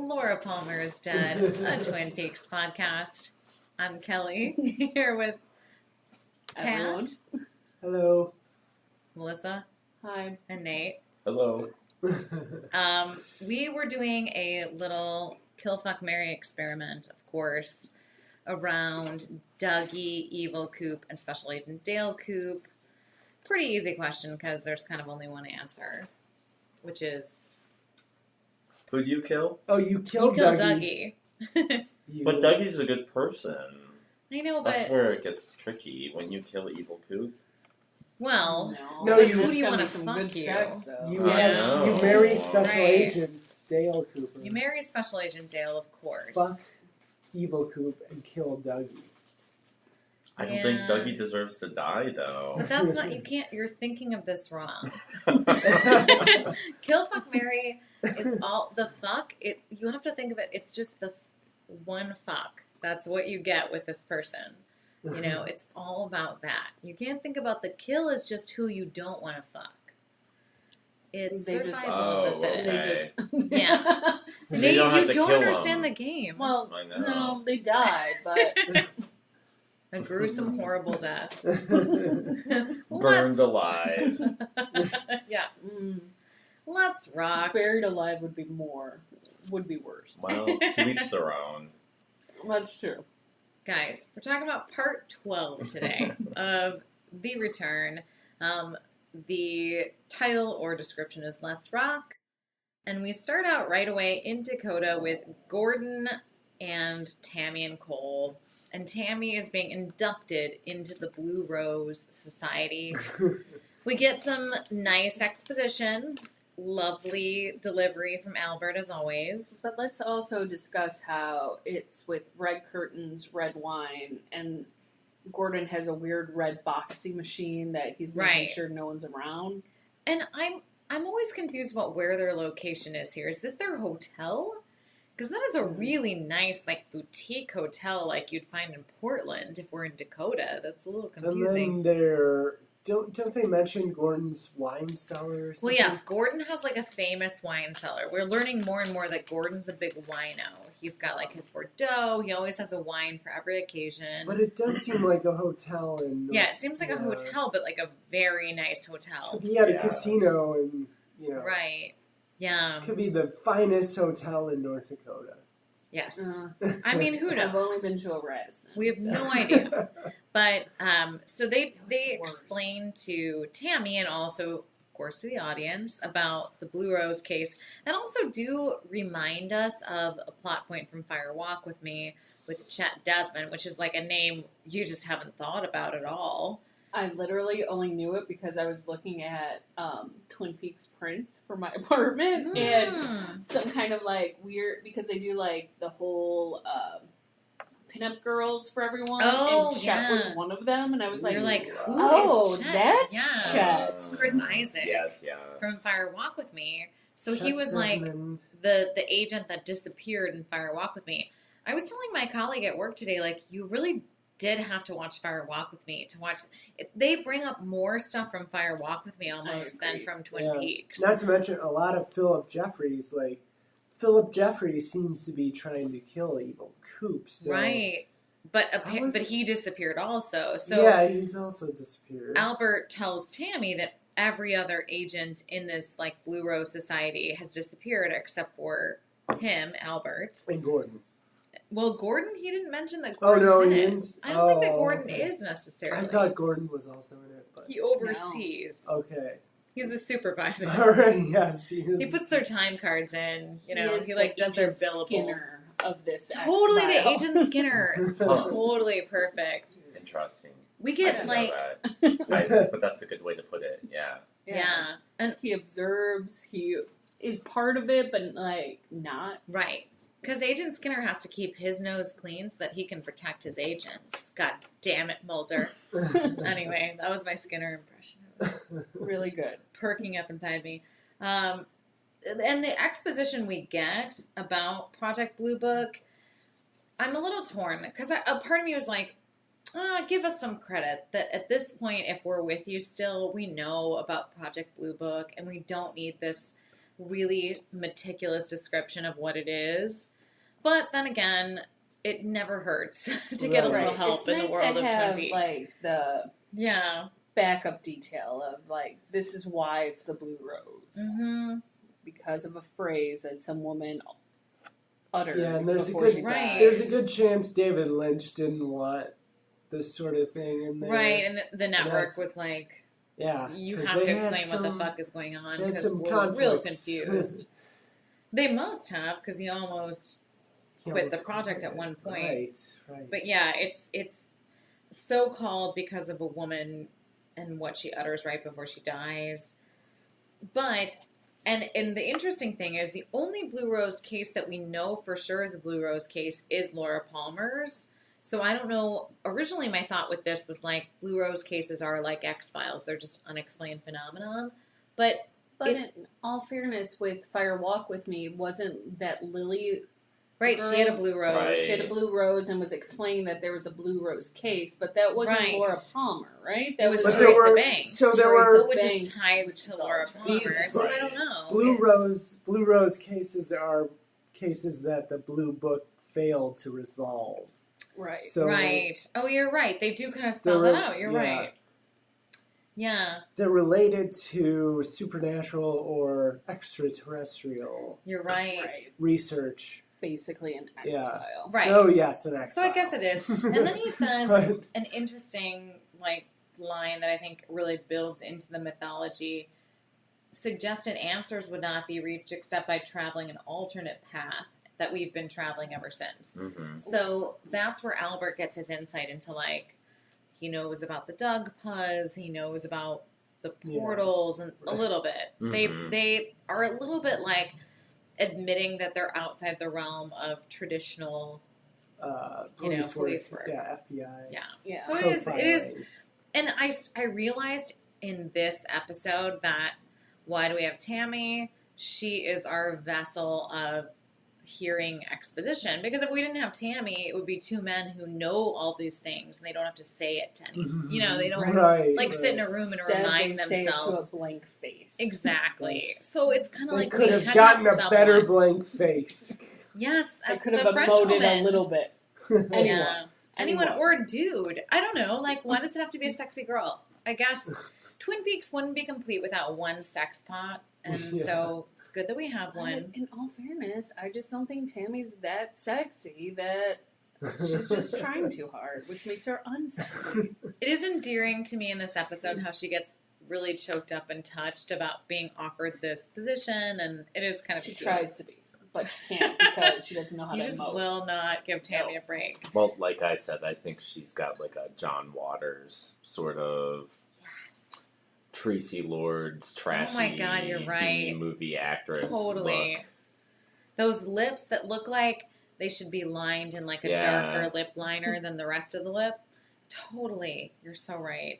Laura Palmer is Dead, a Twin Peaks podcast. I'm Kelly, here with Everyone. Pat, Hello. Melissa, Hi. and Nate. Hello. We were doing a little Kill Fuck Marry experiment, of course, around Dougie, Evil Coop, and Special Agent Dale Coop. Pretty easy question because there's kind of only one answer, which is Who'd you kill? Oh, you killed you kill Dougie. Dougie. But Dougie's a good person. I know, That's but where it gets tricky when you kill Evil Coop. well, No, but you- who do you That's want to gotta be some fuck good you? sex, though. You, I have, know. you marry Special Right. Agent Dale Cooper. You marry Special Agent Dale, of course. Fuck Evil Coop and kill Dougie. I don't Yeah. think Dougie deserves to die, though. But that's not, you can't, you're thinking of this wrong. Kill, fuck, marry is all, the fuck, you have to think of it, it's just the one fuck. That's what you get with this person. You know, it's all about that. You can't think about the kill as just who you don't want to fuck. It's They just- survival of the Oh, fittest. okay. Yeah. You Nate, don't have you to don't kill understand them. the game. Well, I know. no, they died, but A gruesome, horrible death. Burned Let's- alive. Yeah. mm, Let's rock. buried alive would be worse. Well, to each their own. That's true. Guys, we're talking about part 12 today of The Return. The title or description is Let's Rock. And we start out right away in Dakota with Gordon and Tammy and Cole. And Tammy is being inducted into the Blue Rose Society. We get some nice exposition. Lovely delivery from Albert, as always. But let's also discuss how it's with red curtains, red wine, and Gordon has a weird red boxing machine that he's making Right. sure no one's around. And I'm always confused about where their location is here. Is this their hotel? Because that is a really nice, like, boutique hotel like you'd find in Portland if we're in Dakota. That's a little And confusing. then don't they mention Gordon's wine cellar or Well, something? yes, Gordon has, like, a famous wine cellar. We're learning more and more that Gordon's a big wino. He's got, like, his Bordeaux. He always has a wine for every occasion. But it does seem like a hotel in Yeah, it seems like a Yeah. hotel, but, like, a very nice hotel. Could be at a Yeah. casino and Right. Yeah. could be the finest hotel in North Dakota. Yes. Uh, I mean, who knows? I've only been to a Radisson. We have so. no idea. But so they the worst. explain to Tammy and also, of course, to the audience about the Blue Rose case, and also do remind us of a plot point from Fire Walk with Me with Chet Desmond, which is like a name you just haven't thought about at all. I literally only knew it because I was looking at Twin Peaks prints for my apartment and Mm. some kind of like weird, because they do like the whole pinup girls for everyone, Oh, and Chet yeah. was one of them, and I was like, You're like, who oh, is Chet? that's Yeah. Chet. Chris Isaac Yes, yeah. from Fire Walk with Me. So he Chet was like Desmond. the agent that disappeared in Fire Walk with Me. I was telling my colleague at work today, like, you really did have to watch Fire Walk with Me to watch. They bring up more stuff from Fire Walk with Me almost than agree. from Twin Yeah. Peaks. Not to mention a lot of Philip Jeffries. Like Philip Jeffries seems to be trying to kill Evil Coop. So, Right. But How was but it- he disappeared also. So yeah, he's also disappeared. Albert tells Tammy that every other agent in this like Blue Rose Society has disappeared except for him, Albert. And Gordon. Well, Gordon, he didn't mention that Oh, Gordon's no, in he it. didn't? I don't think that Oh, Gordon okay. is necessarily. I thought Gordon was also in it, but He oversees. okay. He's the supervisor. All right, yes, he is. He puts their time cards in. You know, is he like the does their Agent billable. Skinner of this. Totally the X-File. Agent Skinner. Totally perfect. Interesting. We I get didn't like know that. But that's a good way to put it, yeah. yeah. And He observes. He is part of it, but like not. right. Because Agent Skinner has to keep his nose clean so that he can protect his agents. God damn it, Mulder. Anyway, that was my Skinner impression. It was Really good. perking up inside me. And the exposition we get about Project Blue Book, I'm a little torn because a part of me was like, give us some credit that at this point, if we're with you still, we know about Project Blue Book and we don't need this really meticulous description of what it is. But then again, it never hurts to get a Right. little help It's in nice the world to of have, Twin Peaks. like, the Yeah. backup detail of, like, this is why it's the blue rose. Mm-hmm. Because of a phrase that some woman uttered Yeah, and there's a before good she Right. died. there's a good chance David Lynch didn't want this sort of thing in there. Right, and the network that's- was like, Yeah, you 'cause have to they had explain what the some- fuck is going on they had because some we're real conflicts. confused. They must have, because he almost He quit the almost project quit at one it. point. Right. But yeah, it's so called because of a woman and what she utters right before she dies. But and the interesting thing is the only Blue Rose case that we know for sure is a Blue Rose case is Laura Palmer's. So I don't know. Originally, my thought with this was like Blue Rose cases are like X-Files; they're just unexplained phenomenon. But But in all fairness, with Fire Walk With Me, wasn't that Lily right, she had a Blue Rose. Right. she had a blue rose and was explaining that there was a blue rose case, but that wasn't Right. Laura Palmer, right? It That was But there Teresa were- Banks. so there Teresa were- which Banks, is tied which to is Laura all- Palmer. So I don't know. Blue Rose cases are cases that the Blue Book failed to resolve. Right. So Right. Oh, you're right. They do kind of spell They're- that out. You're yeah. right. Yeah, they're related to supernatural or extraterrestrial you're right. Right. research. Basically an X Yeah. file. Right. So yes, an X. So I guess it is. And then he says Right. an interesting line that I think really builds into the mythology. Suggested answers would not be reached except by traveling an alternate path that we've been traveling ever since. Mm-hmm. So that's where Albert gets his insight into he knows about the Doug Puzz, he knows about the Yeah. portals and a little bit. Mhm. They are a little bit admitting that they're outside the realm of traditional police police work. work. Yeah, FBI. yeah. Yeah. So it is profiling. and I realized in this episode that why do we have Tammy? She is our vessel of hearing exposition. Because if we didn't have Tammy, it would be two men who know all these things and they don't have to say it to any. They don't right, sit in a room and Instead, remind they say it themselves. to a blank face. Exactly. Yes. So it's kind of They like could we have had gotten to a have better someone. blank face. Yes, They as could the have French emoted woman. a little bit. Anyone. Yeah. Anyone Anyone. or a dude. I don't know. Why does it have to be a sexy girl? I guess Twin Peaks wouldn't be complete without one sex pot. And Yeah. so it's good that we have But one. in all fairness, I just don't think Tammy's that sexy that she's just trying too hard, which makes her unsexy. It is endearing to me in this episode how she gets really choked up and touched about being offered this position. And it is kind of She cute. tries to be, but she can't because she doesn't know how You to just emote. will not give Tammy a break. Well, like I said, I think she's got like a John Waters sort of Yes. Tracy Lords trashy Oh my God, you're right. B-movie actress Totally. look. Those lips that look like they should be lined in a Yeah. darker lip liner than the rest of the lip. Totally. You're so right.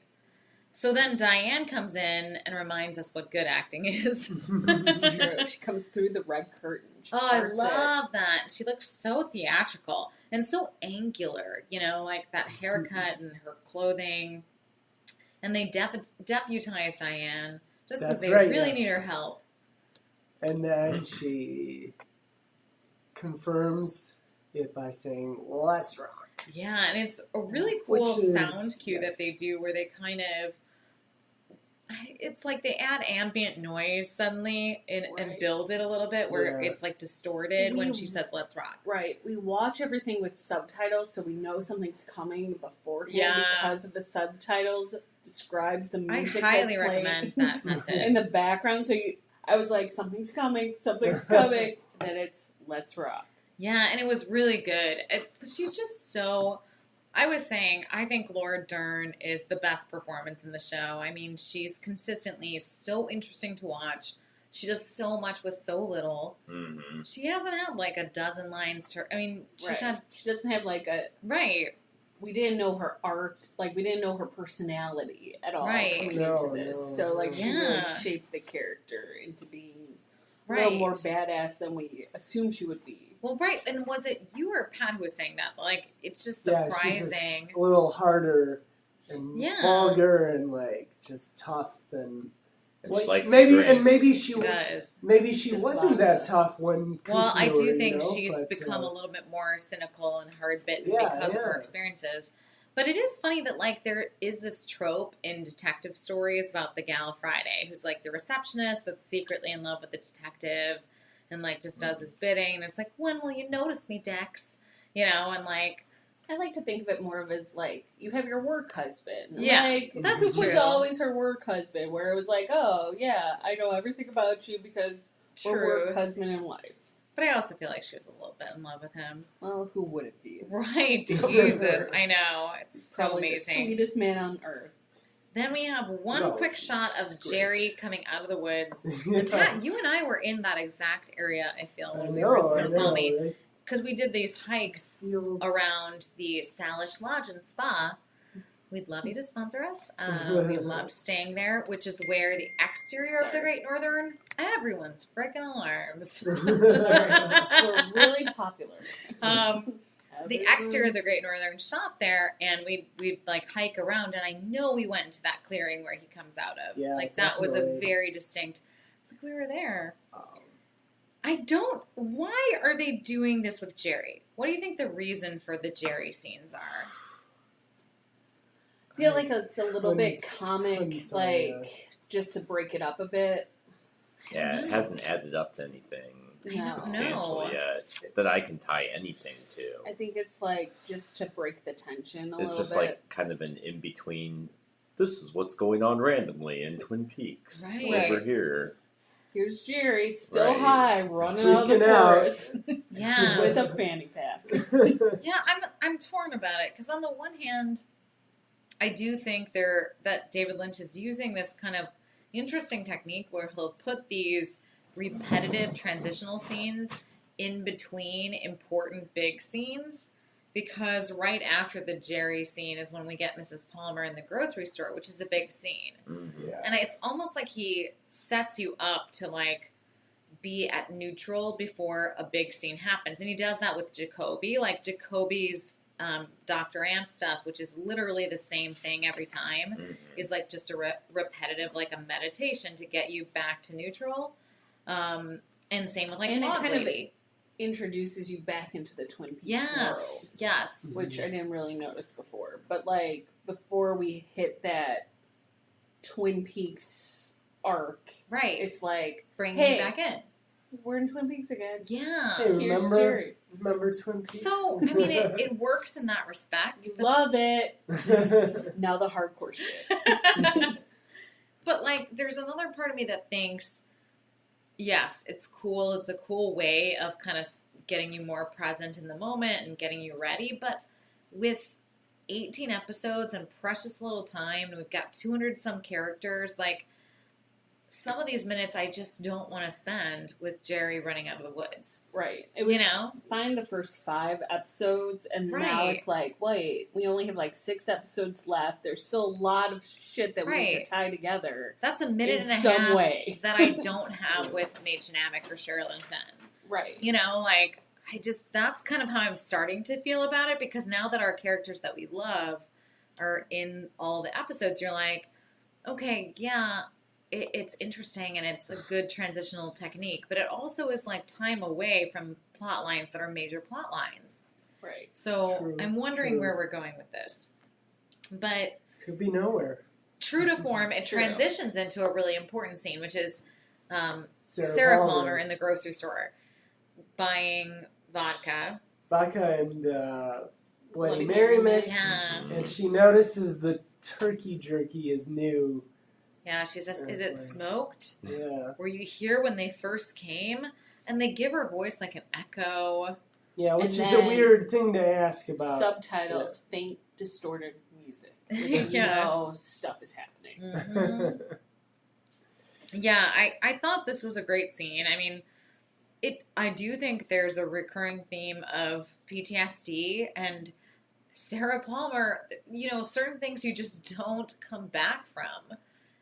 So then Diane comes in and reminds us what good acting is. This is true. She comes through the red curtain. She Oh, I parts it. love that. She looks so theatrical and so angular, that haircut and her clothing. And they deputize Diane just because That's they right, really yes. need her help. And then she confirms it by saying, "Let's rock." Yeah, and it's a really cool Which is- sound cue yes. that they do where they kind of, it's like they add ambient noise suddenly and Right. build it a little bit where Yeah. it's distorted when We- she says, let's rock. Right. We watch everything with subtitles so we know something's coming beforehand Yeah. because of the subtitles describes the I music highly that's playing recommend that method. in the background. So I was like, something's coming, something's coming. Then it's let's rock. Yeah, and it was really good. She's just so. I was saying, I think Laura Dern is the best performance in the show. I mean, she's consistently so interesting to watch. She does so much with so little. Mm-hmm. She hasn't had a dozen lines to. I mean, she's Right. had. She doesn't have Right. we didn't know her arc, we didn't know her personality at all Right. coming No, into this. no, So no. she Yeah. really shaped the character into being a Right. little more badass than we assumed she would be. Well, right. And was it you or Pat who was saying that? It's just Yeah, she's surprising. just a little harder and Yeah. vulgar and just tough than And she likes to maybe drink. and maybe she She does. maybe she Just wasn't vodka. that tough when Coop Well, I knew do her, think you know, she's but, become a little bit more cynical and hard-bitten Yeah, because of her yeah. experiences. But it is funny that, like, there is this trope in detective stories about the gal Friday, who's, like, the receptionist that's secretly in love with the detective and, like, just does his bidding. And it's like, when will you notice me, Dex? You know, and, like... I like to think of it more of as, like, you have your work husband. Yeah, like, that's Coop was true. always her work husband, where it was like, oh, yeah, I know everything about you because we're work Truth. husband and wife. But I also feel like she was a little bit in love with him. Well, who wouldn't be? Right, Jesus, I know. It's so Probably amazing. the sweetest man on earth. Then we have one Oh, quick shot it's of great. Jerry coming out of the woods. Yeah. And Pat, you and I were in that exact area, I feel, I when we were in know, Snoqualmie. right? Because we did these hikes Fields. around the Salish Lodge and Spa. We'd love you to sponsor us. We loved staying there, which is where the exterior of the Great Northern, everyone's freaking alarms. We're really popular. The exterior of the Great Northern shot there, and we'd like hike around, and I know we went into that clearing where he comes out of. Yeah, like that was a definitely. very distinct. It's like we were there. Um, Why are they doing this with Jerry? What do you think the reason for the Jerry scenes are? I feel like it's a little bit couldn't comic, say, like, just to break it up a bit. Yeah, it hasn't added up to anything I don't substantial know. yet that I can tie anything I to. think it's like just to break the tension a It's little just bit. like kind of an in between. This is what's going on randomly in Twin Peaks Right. over here. Here's Jerry, still Right. high, running out of the Freaking out. forest Yeah. with a fanny pack. Yeah, I'm torn about it because on the one hand, I do think that David Lynch is using this kind of interesting technique where he'll put these repetitive transitional scenes in between important big scenes, because right after the Jerry scene is when we get Mrs. Palmer in the grocery store, which is a big scene. Yeah. And it's almost like he sets you up to like be at neutral before a big scene happens. And he does that with Jacoby. Like Jacoby's Dr. Amp stuff, which is literally the same thing every time, is like just a repetitive, like a meditation to get you back to neutral. And same with like And it Log kind of Lady. introduces you back into the Twin Peaks Yes, yes. world, which I didn't really notice before. But like before we hit that Twin Peaks arc, Right. it's like Bringing hey, you back in. we're in Twin Peaks again. Yeah. Hey, Here's remember Jerry. Twin Peaks? So, I mean, it works in that respect. You But, love it. Now the hardcore shit. but, like, there's another part of me that thinks, yes, it's cool. It's a cool way of kind of getting you more present in the moment and getting you ready. But with 18 episodes and precious little time, and we've got 200 some characters, like, some of these minutes I just don't want to spend with Jerry running out of the woods. Right. It was You know? fine the first 5 episodes, and now Right. it's like, wait, we only have like 6 episodes left. There's still a lot of shit that we need Right. to tie together That's a minute in and a some half way. that I don't have with Mädchen Amick or Sherilyn Fenn. Right. You know, like, that's kind of how I'm starting to feel about it, because now that our characters that we love are in all the episodes, you're like, okay, yeah, it's interesting and it's a good transitional technique, but it also is like time away from plot lines that are major plot lines. Right. So True, I'm wondering true. where we're going with this. But Could be nowhere. true to form, it True. transitions into a really important scene, which is Sarah, Sarah Palmer in the grocery store buying vodka. Vodka and Bloody Bloody Mary Mary mix. Yeah. And she notices the turkey jerky is new. Yeah, she says, Yeah, is it's it like- smoked? Yeah. Were you here when they first came? And they give her voice like an echo. Yeah, which And is a then weird thing to ask about. Subtitles, faint, distorted music. Which Yes. you know stuff is happening. Mhm. Yeah, I thought this was a great scene. I mean, I do think there's a recurring theme of PTSD, and Sarah Palmer, you know, certain things you just don't come back from.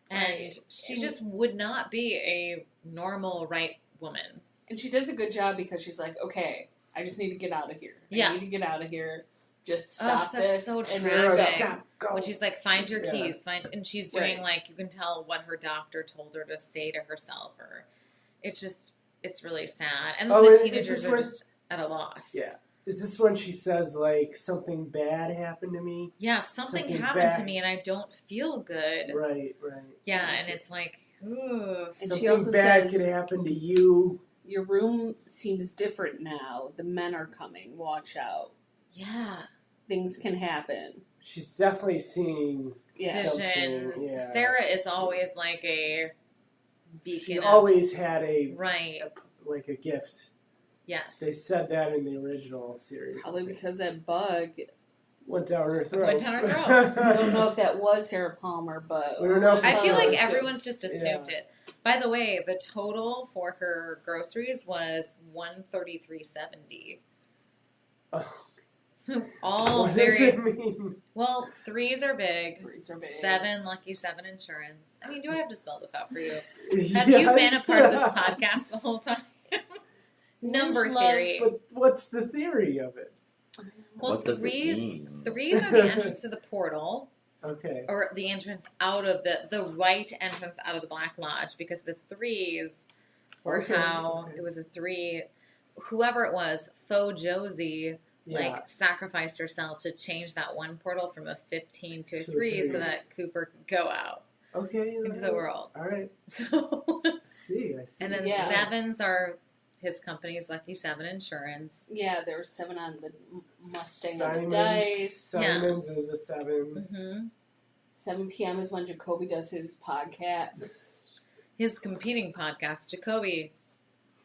And Right. she And- just would not be a normal right woman. And she does a good job because she's like, okay, I just need to get out of here. I Yeah. need to get out of here. just stop that's this. so and Sarah, tragic. stop, go. When she's like, find your Yeah. keys, and she's doing Right. like, you can tell what her doctor told her to say to herself, or it's really sad. And Oh, the and is teenagers this are when- just at a loss. Yeah. Is this when she says, like, something bad happened to me? Yeah, something Something happened to bad. me and I don't feel good. Right. Yeah, and it's like, ooh. she Something also bad says- could happen to you. Your room seems different now. The men are coming. Watch out. Yeah. Things can happen. She's definitely seeing Yeah. something. Visions. Yeah, Sarah is she's- always like a beacon. She of- always had right. like a gift. Yes. They said that in the original series. Probably because that bug. Went down her throat. Went down her throat. I don't know if that was Sarah Palmer, but We don't know if I it's feel like so- everyone's just assumed it. By the way, the total for her groceries was $133.70. Oh, All what does very it mean? well. 3s are big. Threes are big. 7 lucky 7 insurance. I mean, do I have to spell this out for you? Have Have you been a part of this podcast the whole time? Number Lynch loves- theory. But what's the theory of it? Well, What does it threes mean? are the entrance to the portal, Okay. or the entrance out of the right entrance out of the Black Lodge, because the 3s were Okay, how okay. it was a 3. Whoever it was, Faux Josie, Yeah. like sacrificed herself to change that one portal from a 15 to a To a 3 so three. that Cooper could go out Okay. into the world. All right. So, I see. and then Yeah. 7s are his company's Lucky 7 insurance. Yeah, there were 7 on the Mustang on the dice. Simons is a 7. Hmm 7 p.m. is when Jacoby does his podcast. His competing podcast, Jacoby,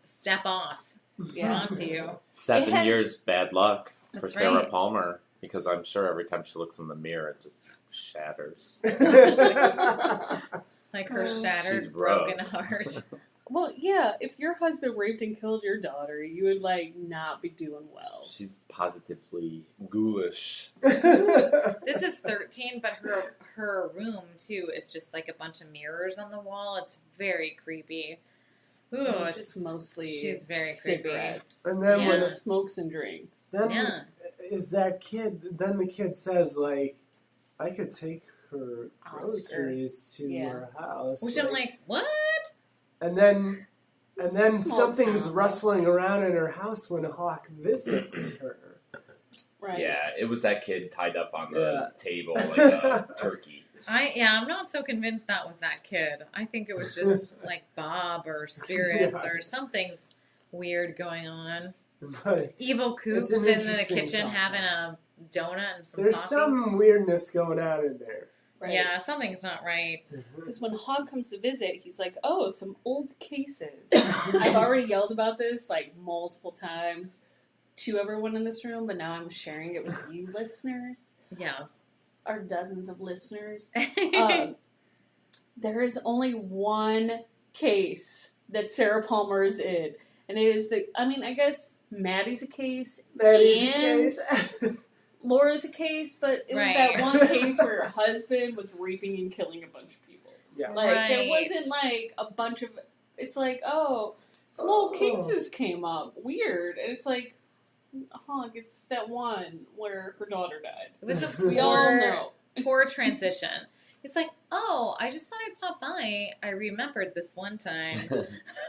step off. Yeah. We're on to you. 7 It had- years bad luck for That's Sarah right. Palmer, because I'm sure every time she looks in the mirror, it just shatters. Like her She's shattered, rough. broken heart. Well, yeah, if your husband raped and killed your daughter, you would, like, not be doing well. She's positively ghoulish. This is 13, but her room too is just like a bunch of mirrors on the wall. It's very creepy. Ooh, It's it's just mostly she's very cigarettes. And then Yeah. when Just smokes and drinks. then yeah. is that kid? Then the kid says like, "I could take her Oscar. groceries to Yeah. her house." Which I'm like, what? and then Small something's town. rustling around in her house when Hawk visits her. Right. Yeah, it was that kid tied up on the Yeah. table like a turkey. I'm not so convinced that was that kid. I think it was just like Bob or spirits Yeah. or something's weird going on. But Evil Coop's an in the interesting kitchen thought. having a donut and some there's coffee. some weirdness going on in there. Right. Yeah, something's not right. Because when Hog comes to visit, he's like, "Oh, some old cases." I've already yelled about this like multiple times to everyone in this room, but now I'm sharing it with you listeners, Yes. our dozens of listeners. There is only one case that Sarah Palmer is in, and it is I guess Maddie's a case, That is the And- case. Laura's a case, but it was Right. that one case where her husband was raping and killing a bunch of people. Yeah. Like, there Right. wasn't, like, a bunch of... It's like, oh, small Oh. cases came up. Weird. And it's like, Hog, it's that one where her daughter died. It was a We all know. poor transition. He's like, oh, I just thought I'd stop by. I remembered this one time.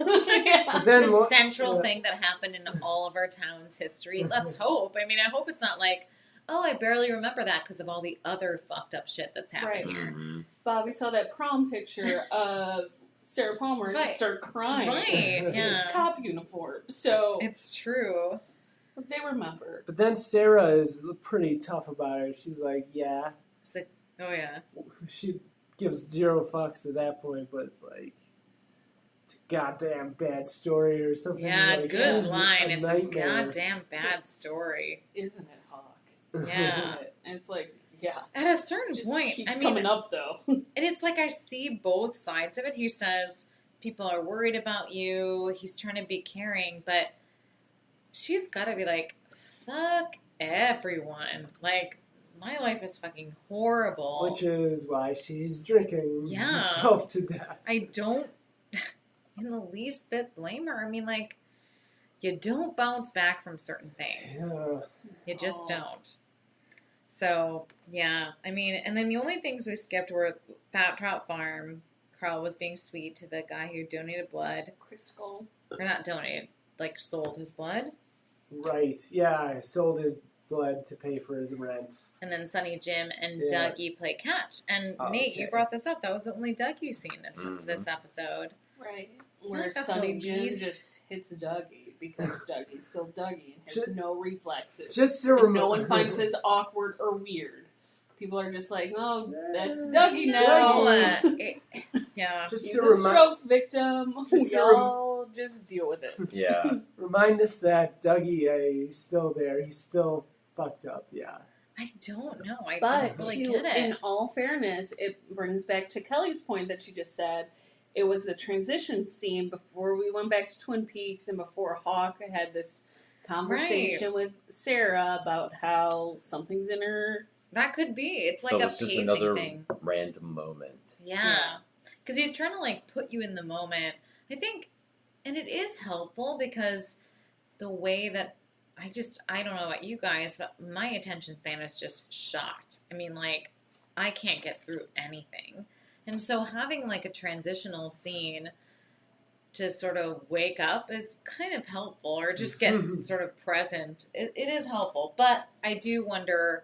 Yeah. But then The lo- central yeah. thing that happened in all of our town's history. Let's hope. I mean, I hope it's not like, oh, I barely remember that because of all the other fucked up shit that's happened Right. here. Mhm. Bobby saw that prom picture of Sarah Palmer and Right. just started crying. Right, It's yeah. cop uniform. So, It's true. they remember. But then Sarah is pretty tough about it. She's like, yeah. It's like, oh, yeah. She gives 0 fucks at that point, but it's like, it's a goddamn bad story or something. Yeah, like, good she's line. a It's a nightmare. goddamn bad story. Isn't it, Hawk? Yeah. Isn't it? And it's like, yeah. At a certain Just point, keeps I mean, coming up, though. and it's like I see both sides of it. He says people are worried about you. He's trying to be caring, but she's got to be like, fuck everyone. Like, my life is fucking horrible. Which is why she's drinking Yeah. herself to death. I don't in the least bit blame her. I mean, like, you don't bounce back from certain things. Yeah. You just Oh. don't. So, yeah. I mean, and then the only things we skipped were Fat Trout Farm. Carl was being sweet to the guy who donated blood. Crisco. Or not donated, like sold his blood. Right. Yeah, sold his blood to pay for his rent. And then Sonny, Jim, and Yeah. Dougie play catch. And Oh, Nate, you okay. brought this up. That was the only Dougie scene this episode. Right. feel Where like that's Sonny the Jim least- just hits Dougie because Dougie's still Dougie and has Ju- no reflexes. Just to And no one finds this awkward or weird. People are just like, oh, that's Dougie No, now. yeah. Just He's to a stroke victim. Just to Y'all just deal with it. Yeah. remind us that Dougie is still there. He's still fucked up. Yeah. I don't know. I But don't really to, get it. in all fairness, it brings back to Kelly's point that she just said. It was the transition scene before we went back to Twin Peaks and before Hawk had this conversation with Sarah about how something's in her. That could be. It's like So a it's just pacing another thing. random moment. Yeah. Because he's trying to like put you in the moment. I think, and it is helpful because the way that I don't know about you guys, but my attention span is just shot. I mean, like, I can't get through anything. And so having like a transitional scene to sort of wake up is kind of helpful, or just get sort of present. It is helpful. But I do wonder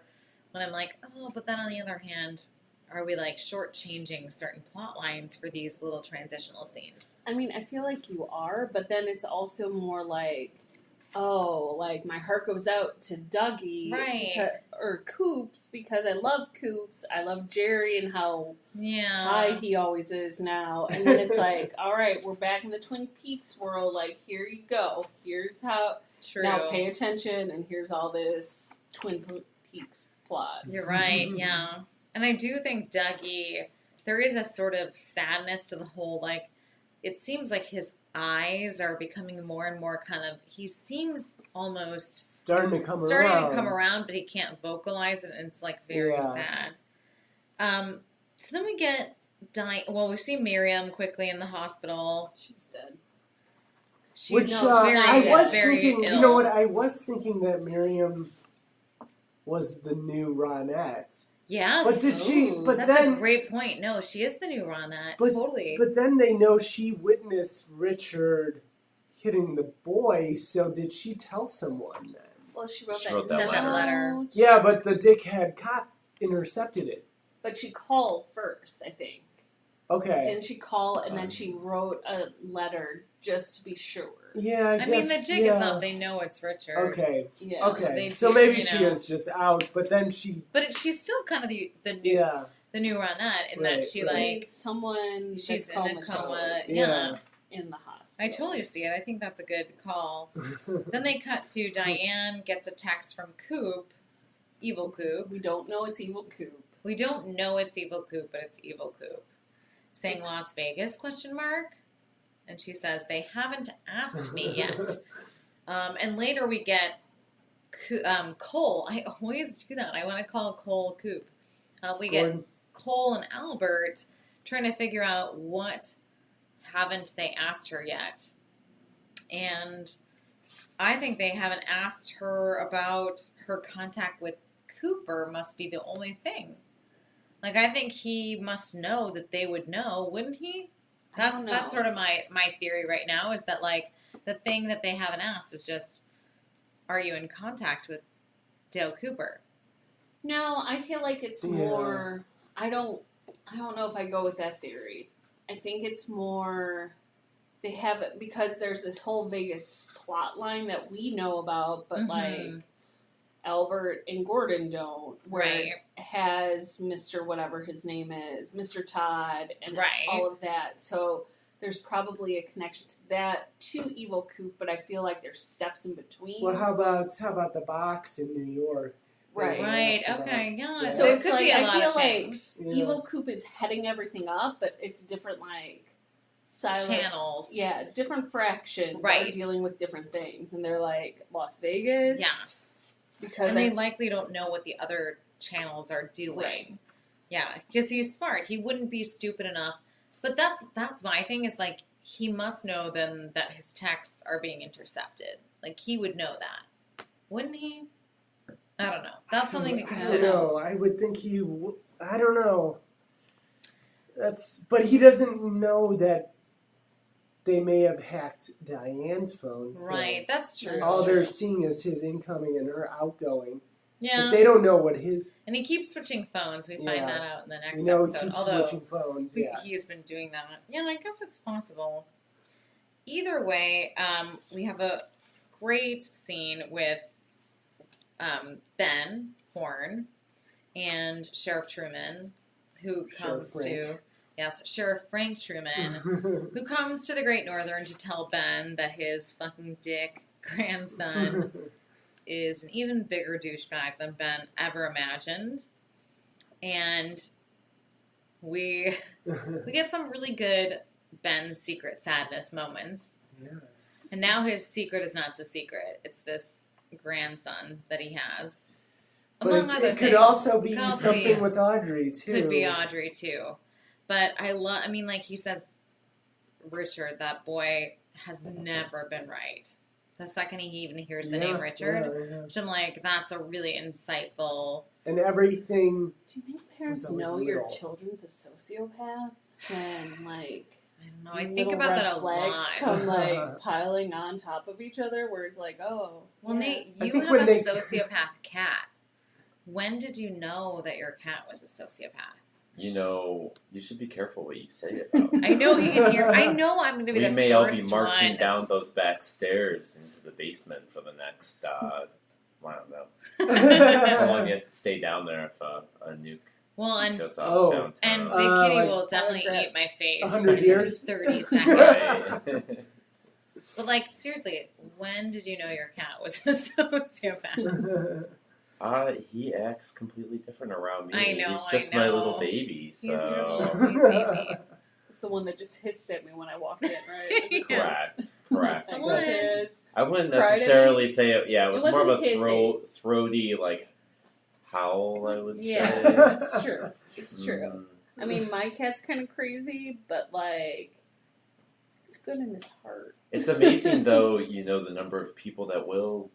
when I'm like, oh, but then on the other hand, are we like shortchanging certain plot lines for these little transitional scenes? I mean, I feel like you are, but then it's also more like, oh, like my heart goes out to Dougie Right. or Coops because I love Coops. I love Jerry and how Yeah. high he always is now. And then it's like, all right, we're back in the Twin Peaks world. Like, here you go. Here's how. True. Now pay attention, and here's all this Twin Peaks plot. You're right, yeah. And I do think Dougie, there is a sort of sadness to the whole, like, it seems like his eyes are becoming more and more kind of, he seems almost Starting to come around. but he can't vocalize it, and it's like very Yeah. sad. So then we get, we see Miriam quickly in the hospital. She's dead. She's Which very, I was very thinking, ill. you know what? I was thinking that Miriam was the new Ronette. Yes. But did she? Ooh, But That's then, a great point. No, she is the new Ronette. But- Totally. but then they know she witnessed Richard hitting the boy. So did she tell someone then? Well, she wrote She that, wrote that note. letter. Yeah, but the dickhead cop intercepted it. But she called first, I think. Okay. Didn't she call and then she wrote a letter just to be sure? Yeah, I I guess. mean, the jig yeah. is up. They know it's Richard. Okay. Yeah. Okay. They So do, maybe you she know. is just out, but then she. But she's still kind of the new Yeah. the new Ronette in that Right, she right. Like like someone she's that's in a coma. comatose Yeah. in the hospital. I totally see it. I think that's a good call. Then they cut to Diane gets a text from Coop, evil Coop. We don't know it's evil Coop. We don't know it's evil Coop, but it's evil Coop. Saying Las Vegas, question mark? And she says, they haven't asked me yet. And later we get Cole. I always do that. I want to call Cole Coop. We get Gordon. Cole and Albert trying to figure out what haven't they asked her yet. And I think they haven't asked her about her contact with Cooper must be the only thing. Like, I think he must know that they would know, wouldn't he? I don't know. That's sort of my theory right now, is that, like, the thing that they haven't asked is just, are you in contact with Dale Cooper? No, I feel like it's Yeah. more. I don't know if I go with that theory. I think it's more. They have it because there's this whole Vegas plot line that we know about, but like Albert and Gordon don't. Where Right. it has Mr. whatever his name is, Mr. Todd, and Right. all of that. So there's probably a connection to that to Evil Coop, but I feel like there's steps in between. Well, how about the box in New York? Right. Right, Yes, okay, yeah. Yeah. So it it's could like be a I lot feel of like things. Yeah. Evil Coop is heading everything up, but it's different like silent Channels. Yeah, different fractions are Right. dealing with different things, and they're like Las Vegas. Yes. because And they likely don't know what the other channels are doing. Right. Yeah, because he's smart. He wouldn't be stupid enough. But that's my thing, is like, he must know then that his texts are being intercepted. Like, he would know that. Wouldn't he? I don't know. That's something to I consider. don't know. I would think I don't know. But he doesn't know that they may have hacked Diane's phone. So Right, that's true. all they're seeing is his incoming and her outgoing. Yeah. But they don't know what his... And he keeps switching phones. We find that out in the next he episode. keeps Although switching phones, he has been doing that. Yeah, I guess it's possible. Either way, we have a great scene with Ben Horne and Sheriff Truman, who comes Sheriff Frank Truman, who comes to the Great Northern to tell Ben that his fucking dick grandson is an even bigger douchebag than Ben ever imagined. And we get some really good Ben's secret sadness moments. Yes. And now his secret is not so secret. It's this grandson that he has. Among But other it things. could also be Could also something be- with Audrey, too. Could be Audrey, too. But like he says, Richard, that boy has never been right. The second he even hears the name Richard, which I'm like, that's a really insightful... And everything... Do you think parents was always know your little. children's a sociopath? And, like... I don't know. I think little about red that a flags lot. come, like, piling on top of each other, where it's like, oh... Well, yeah. Nate, I you think have when a they- sociopath cat. When did you know that your cat was a sociopath? You know, you should be careful what you say about. I know he can hear. I know I'm going to be We the may all be first marching one. down those back stairs into the basement for the next. I don't know how long you have to stay down there if a nuke Well, and goes off Oh. downtown. and Big Kitty like will definitely regret eat my face. 100 years? 30 seconds. Right. But like seriously, when did you know your cat was a sociopath? He acts completely different around me. I know, He's just I my know. little baby. So He's really a sweet baby. It's the one that just hissed at me when I walked in, right? Yes. correct. The Like, one. kids. I wouldn't Cried at necessarily me? say it. Yeah, it was It more of a wasn't hissing. throaty like howl. I would Yeah, say. it's true. It's true. Mm. I mean, my cat's kind of crazy, but, like, he's good in his heart. It's amazing, though, the number of people that will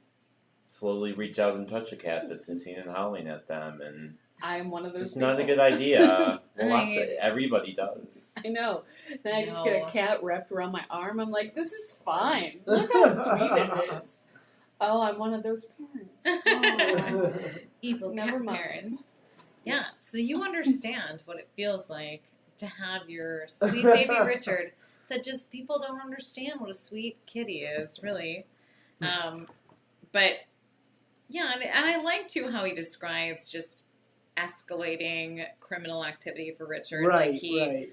slowly reach out and touch a cat that's hissing and howling at them, and I am one of it's those just people. not a good idea. Well, Right. everybody does. I know. Then I just get No. a cat wrapped around my arm. I'm like, this is fine. Look how sweet it is. Oh, I'm one of those parents. Oh. Evil Never cat mind. parents. Yeah, so you understand what it feels like to have your sweet baby Richard. That just people don't understand what a sweet kitty is, really. But yeah, and I like too how he describes just escalating criminal activity for Richard. Right, like he, right.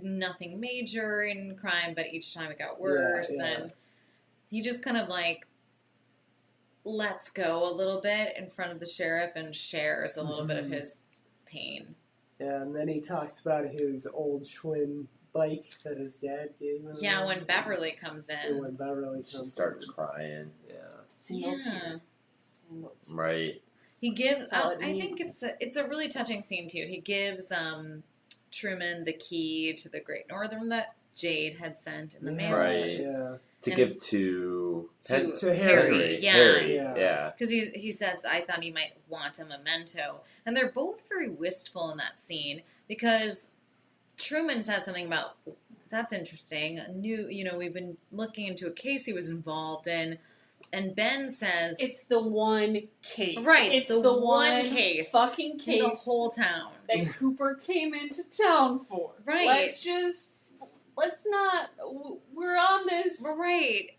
Nothing major in crime, but each time it got worse, Yeah. and he just kind of like lets go a little bit in front of the sheriff and shares a little bit of his pain. Yeah, and then he talks about his old Schwinn bike that his dad gave him. Yeah, when Beverly comes And in. when Beverly She comes starts in. crying. Yeah. Single Yeah. tear. Single tear. Right. He gives. That's all I it think needs. it's a really touching scene too. He gives Truman the key to the Great Northern that Jade had sent in the mail. Right. Yeah. To And give to To Harry. Yeah. Harry. Yeah. Yeah. Because he says, I thought he might want a memento. And they're both very wistful in that scene because Truman says something about, that's interesting. We've been looking into a case he was involved in. And Ben says, It's the one case. right, It's the the one one case fucking in case the whole town. that Cooper came into town for. Right. Let's not, we're on this. Right.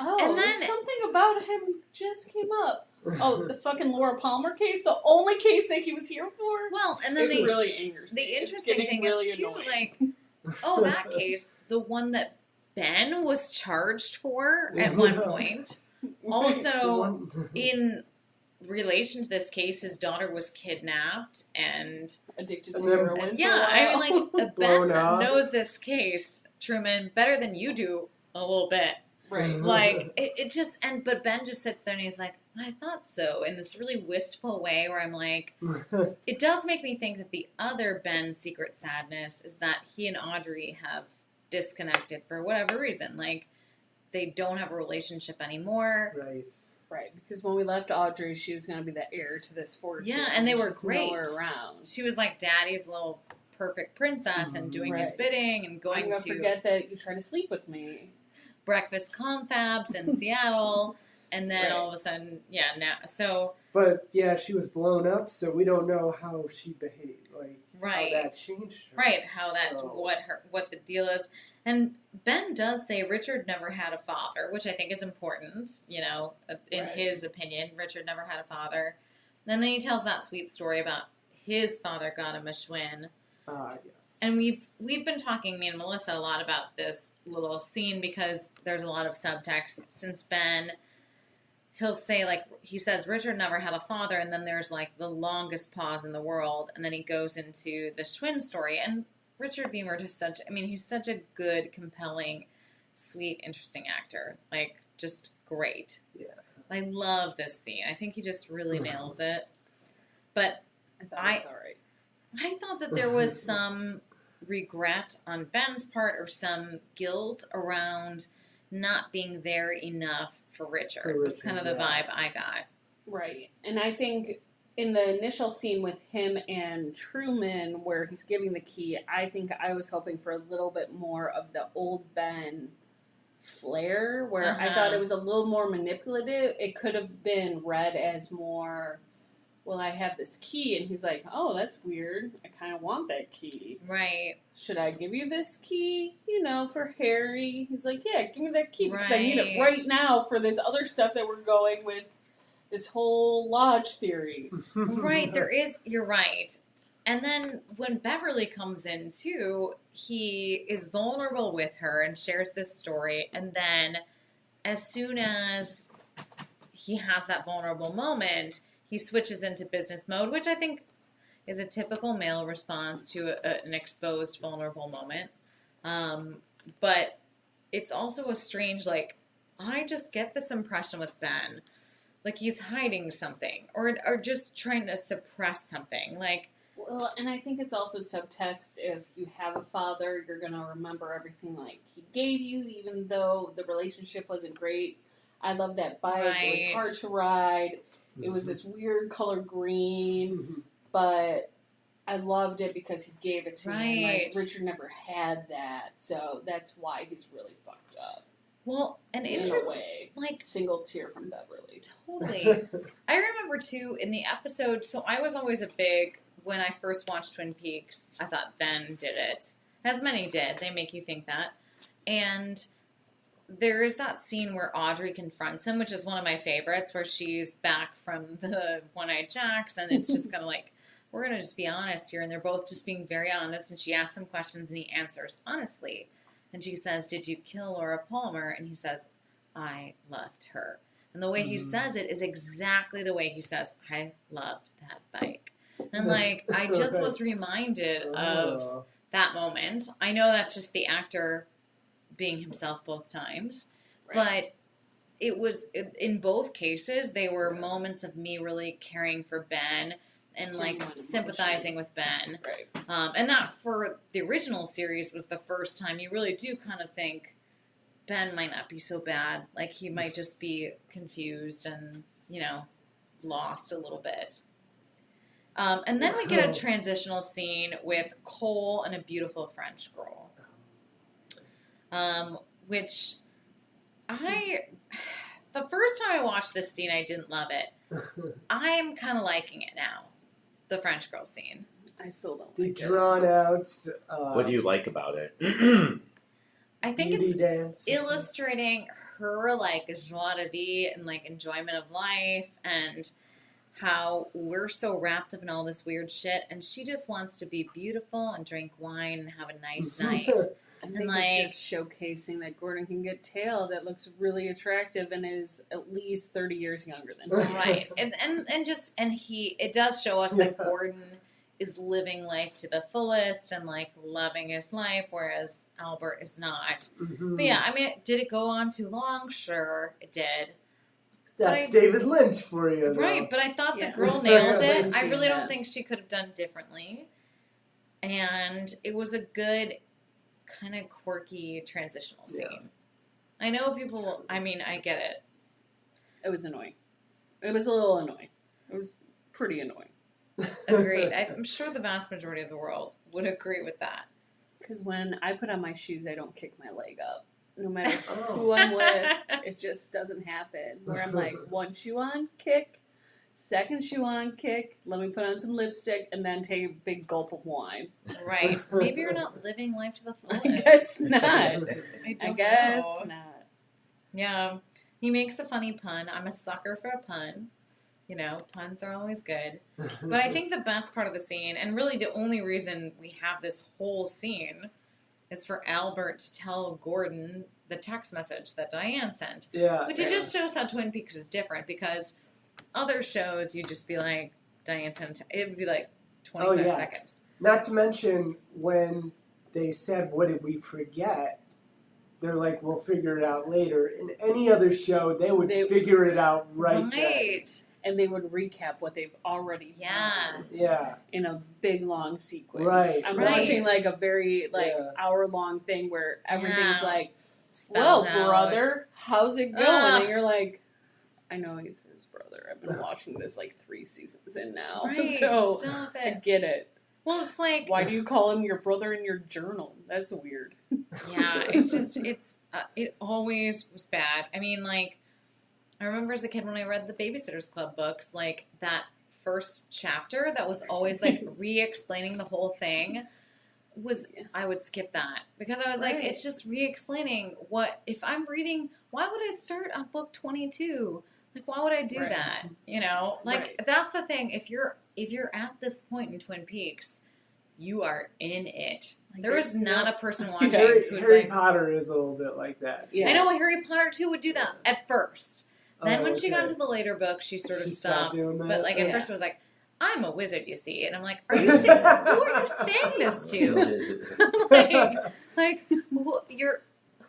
Oh, And then- something about him just came up. Oh, the fucking Laura Palmer case? The only case that he was here for? Well, and then It really angers me. the It's interesting getting thing really is, too, annoying. like, oh, that case, the one that Ben was charged for at one point. Also, in relation to this case, his daughter was kidnapped and Addicted to And then- heroin. yeah, for a I while. mean, like, Blown Ben up. knows this case, Truman, better than you do a little bit. Right. Like, it just, but Ben just sits there and he's like, I thought so, in this really wistful way where I'm like, it does make me think that the other Ben's secret sadness is that he and Audrey have disconnected for whatever reason. Like, they don't have a relationship anymore. Right. Right, because when we left Audrey, she was going to be the heir to this fortune. Yeah, and they were She's great. nowhere around. She was like Daddy's little perfect princess and doing his Right. bidding and I'm going going to to forget that you try to sleep with me. breakfast confabs in Seattle, and then Right. all of a sudden, now so But yeah, she was blown up, so we don't know how she behaved. Like right. how that changed her. Right, how that So- what the deal is. And Ben does say Richard never had a father, which I think is important, in Right. his opinion. Richard never had a father. And then he tells that sweet story about his father got him a Schwinn. Yes. And we've been talking, me and Melissa, a lot about this little scene because there's a lot of subtext. Since Ben, he'll say, like, he says Richard never had a father, and then there's, like, the longest pause in the world, and then he goes into the Schwinn story. And Richard Beamer just he's such a good, compelling, sweet, interesting actor. Like, just great. Yeah. I love this scene. I think he just really nails it. But I thought it was all right. I thought that there was some regret on Ben's part or some guilt around not being there enough for Richard. For It was kind of the Richard, vibe I got. Right. And I think in the initial scene with him and Truman, where he's giving the key, I think I was hoping for a little bit more of the old Ben flair, where I thought it was a little more manipulative. It could have been read as more, well, I have this key, and he's like, oh, that's weird. I kind of want that key. Right. Should I give you this key, for Harry? He's like, yeah, give me that key, because I need it right now for this other stuff that we're going with, this whole lodge theory. Right, you're right. And then when Beverly comes in too, he is vulnerable with her and shares this story. And then as soon as he has that vulnerable moment, he switches into business mode, which I think is a typical male response to an exposed, vulnerable moment. But it's also a strange, I just get this impression with Ben. Like he's hiding something or just trying to suppress something. Well, and I think it's also subtext. If you have a father, you're going to remember everything he gave you, even though the relationship wasn't great. I love that bike. Right. It was hard to ride. It was this weird color green, but I loved it because he gave it to me. Right. Richard never had that, so that's why he's really fucked up. Well, an In a interesting, way, single tear from Beverly. totally. I remember too in the episode. So I was always when I first watched Twin Peaks, I thought Ben did it, as many did. They make you think that, and there is that scene where Audrey confronts him, which is one of my favorites, where she's back from the One-Eyed Jacks, and it's just kind of we're going to just be honest here, and they're both just being very honest, and she asks him questions, and he answers honestly. And she says, did you kill Laura Palmer? And he says, I loved her. And the way he says it is exactly the way he says, I loved that bike. And I just was reminded of that moment. I know that's just the actor being himself both times. Right. But it was, in both cases, they were moments of me really caring for Ben and sympathizing with Ben. Right. And that for the original series was the first time you really do kind of think Ben might not be so bad. He might just be confused and, lost a little bit. And then we get a transitional scene with Cole and a beautiful French girl. Which the first time I watched this scene, I didn't love it. I'm kind of liking it now. The French girl scene. I still don't The like it. drawn out. What do you like about it? I think beauty it's dance. illustrating her joie de vivre and enjoyment of life and how we're so wrapped up in all this weird shit and she just wants to be beautiful and drink wine and have a nice night. I think it's just showcasing that Gordon can get tail that looks really attractive and is at least 30 years younger than him. Right. And it does show us that Gordon is living life to the fullest and loving his life, whereas Albert is not. But yeah, did it go on too long? Sure, it did. That's David Lynch for you, though. Right, but I thought the Yeah. girl nailed it. Lynch, I really yeah. don't think she could have done differently. And it was a good kind of quirky transitional scene. Yeah. I know people, I get it. It was annoying. It was a little annoying. It was pretty annoying. Agreed. I'm sure the vast majority of the world would agree with that. Because when I put on my shoes, I don't kick my leg up. No matter who I'm with, it just doesn't happen. Where I'm like, one shoe on, kick. Second shoe on, kick. Let me put on some lipstick and then take a big gulp of wine. Right. Maybe you're not living life to the fullest. I guess not. I guess know. not. Yeah. He makes a funny pun. I'm a sucker for a pun. You know, puns are always good. But I think the best part of the scene, and really the only reason we have this whole scene, is for Albert to tell Gordon the text message that Diane sent. Yeah. Which it just shows how Twin Peaks is different, because other shows, you'd just be like, Diane sent, it would be like 25 seconds. Not to mention, when they said, what did we forget? They're like, we'll figure it out later. In any other show, they would figure it out right then. And they would recap what they've already learned. Yeah. In a big, long sequence. Right. I'm watching like a very hour-long thing where everything's like, spelled well, brother, how's it going? And you're like, I know he's his brother. I've been watching this like 3 seasons in now. Right, so stop it. I get it. Well, it's like, why do you call him your brother in your journal? That's weird. Yeah, it's just, it always was bad. I mean, like, I remember as a kid when I read the Babysitter's Club books, like, that first chapter that was always, like, re-explaining the whole thing was, I would skip that. Because I was like, it's just re-explaining what, if I'm reading, why would I start on book 22? Like, why would I do that? You know? Like, that's the thing. If you're at this point in Twin Peaks, you are in it. Like, there is not a person watching who's Harry like, Potter is a little bit like that. Yeah. I know Harry Potter, too, would do that at first. Then when she got into the later books, she sort of stopped. But, like, at first it was like, I'm a wizard, you see. And I'm like, who are you saying this to?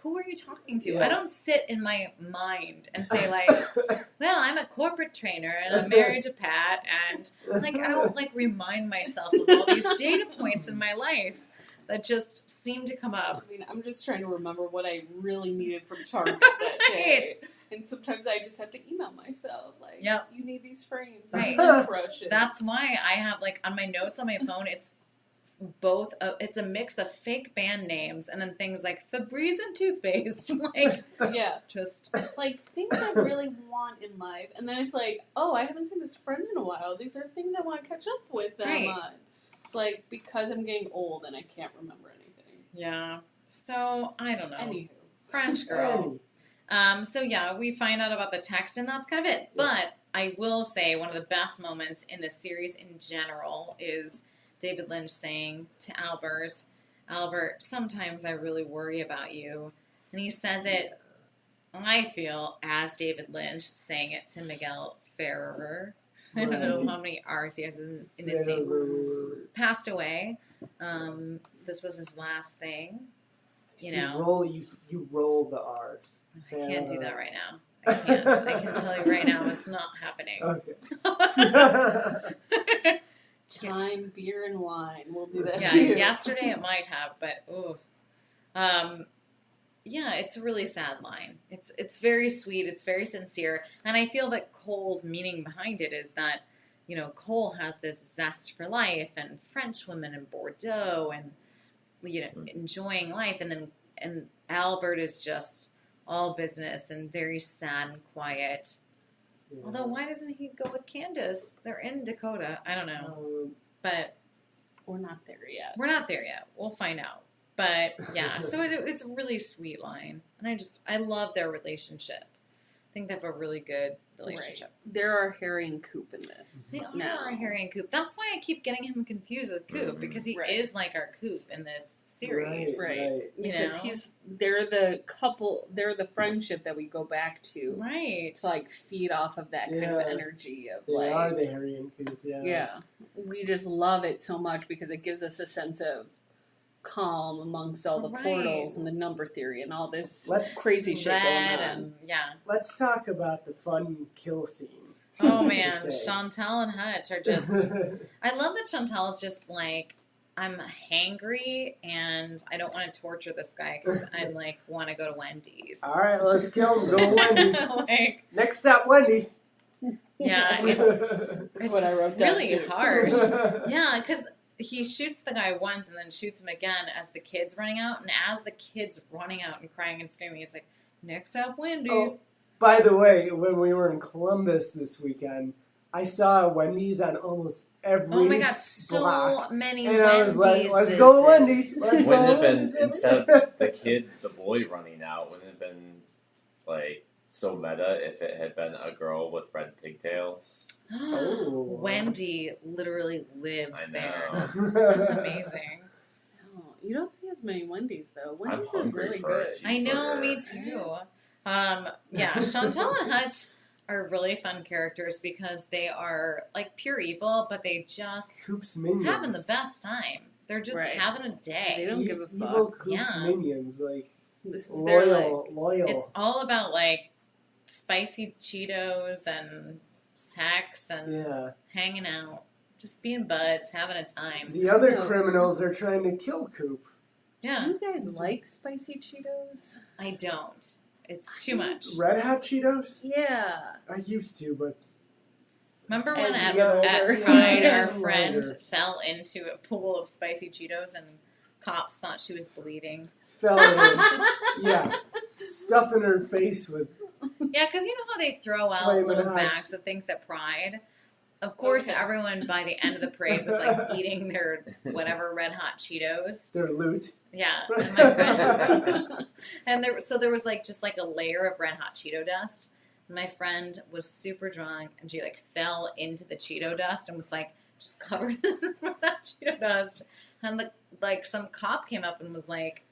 Who are you talking to? Yeah. I don't sit in my mind and say, like, well, I'm a corporate trainer and I'm married to Pat. And, like, I don't, like, remind myself of all these data points in my life that just seem to come up. I mean, I'm just trying to remember what I really needed from Target that day. And sometimes I just have to email myself, like, you need these frames, brushes. That's why I have, like, on my notes on my phone, it's both, it's a mix of fake band names and then things like Febreze and toothpaste. Like, just. It's like things I really want in life. And then it's like, oh, I haven't seen this friend in a while. These are things I want to catch up with them on. It's like, because I'm getting old and I can't remember anything. Yeah. So, I don't know. Anywho. French girl. So yeah, we find out about the text and that's kind of it. But I will say one of the best moments in the series in general is David Lynch saying to Albert, sometimes I really worry about you. And he says it, I feel, as David Lynch saying it to Miguel Ferrer. I don't know how many R's he has in his name. Passed away. This was his last thing. You know, you roll the R's. I can't do that right now. I can't. I can tell you right now, it's not happening. Okay. Time, beer, and wine. We'll do that. Yeah, too. Yesterday it might have, but yeah, it's a really sad line. It's very sweet. It's very sincere, and I feel that Cole's meaning behind it is that, you know, Cole has this zest for life and French women in Bordeaux and, you know, enjoying life, and Albert is just all business and very sad and quiet. Yeah. Although, why doesn't he go with Candace? They're in Dakota. I don't know, but we're not there yet. We're not there yet. We'll find out. But yeah, so it's a really sweet line, and I love their relationship. I think they have a really good relationship. Right. There are Harry and Coop in this. They are Harry and Coop. That's why I keep getting him confused with Coop, because he is like our Coop in this series. Right. Because they're the couple, they're the friendship that we go back to. Right. To like feed off of that kind of energy of they are the Harry and Coop, Yeah. We just love it so much because it gives us a sense of calm amongst all the portals and the number theory and all this crazy shit going on. Let's talk about the fun kill scene. Oh man, Chantal and Hutch are just. I love that Chantal is just like, I'm hangry and I don't want to torture this guy because I'm like, want to go to Wendy's. All right, let's kill him. Go to Wendy's. Like, Next stop, Wendy's. yeah, it's what I wrote down really too. harsh. Yeah, because he shoots the guy once and then shoots him again as the kid's running out. And as the kid's running out and crying and screaming, he's like, next stop, Wendy's. By the way, when we were in Columbus this weekend, I saw Wendy's on almost every Oh my god, so block. many And Wendy's. I was like, let's go to Wendy's. Let's go Wouldn't to it have been, Wendy's. instead of the kid, the boy running out, wouldn't it have been, like, so meta if it had been a girl with red pigtails? Oh. Wendy literally lives I there. know. That's amazing. Oh, you don't see as many Wendy's though. I'm Wendy's is hungry really for a good. cheese- I know, cheeseburger. me too. Yeah, Chantal and Hutch are really fun characters because they are like pure evil, but they just Coop's minions. having the best time. They're just Right. having a They day. don't give a Evil fuck. Coop's Yeah. minions, like This is their loyal. It's all about like spicy Cheetos and sex and Yeah. hanging out, just being buds, having a time. The other No. criminals are trying to kill Coop. Yeah, Do you guys like spicy Cheetos? I don't. It's too much. Red Hot Cheetos? Yeah. I used to, but Remember when As at, you get at older. Pride Yeah. our friend Older. fell into a pool of spicy Cheetos and cops thought she was bleeding? fell in. Yeah. Stuffing her face with. Yeah, because you know how they throw out Flamin' little Hot. bags of things at Pride? Of course, Okay. everyone by the end of the parade was like eating their whatever Red Hot Cheetos. Their loot. Yeah, and my friend, and there was like just like a layer of Red Hot Cheeto dust. And my friend was super drunk, and she like fell into the Cheeto dust and was like just covered in Red Hot Cheeto dust. And some cop came up and was like,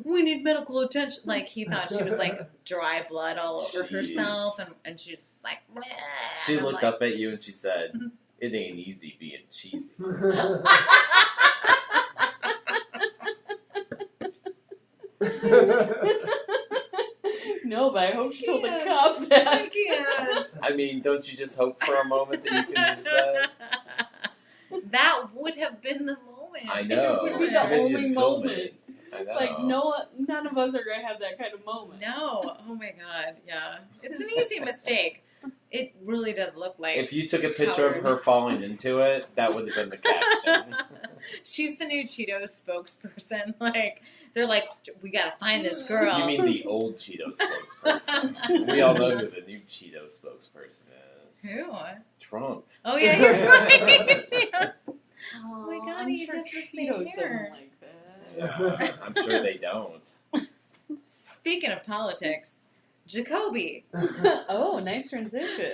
"We need medical attention." Like he thought she was like dry blood all over Jeez. herself, and she's like, "Bleh." She And I'm looked like, up at you and she said, "It ain't easy being cheesy." No, but I hope she told the Can't. cop I that. can't. I mean, don't you just hope for a moment that you can use that? That would have been the moment. I know. It would be Too the many only didn't film moment. it. I know. Like none of us are gonna have that kind of moment. No. Oh my god. Yeah. It's an easy mistake. It really does look like. If you took a just picture of powdered. her falling into it, that would have been the caption. She's the new Cheetos spokesperson. Like they're like, we gotta find this girl. You mean the old Cheeto spokesperson? We all know who the new Cheeto spokesperson is. Who? Trump. Oh yeah, you're right. Yes. Oh my God, I'm he sure does the same Cheetos hair. doesn't like that. Yeah, I'm sure they don't. Speaking of politics, Jacoby. Oh, nice transition.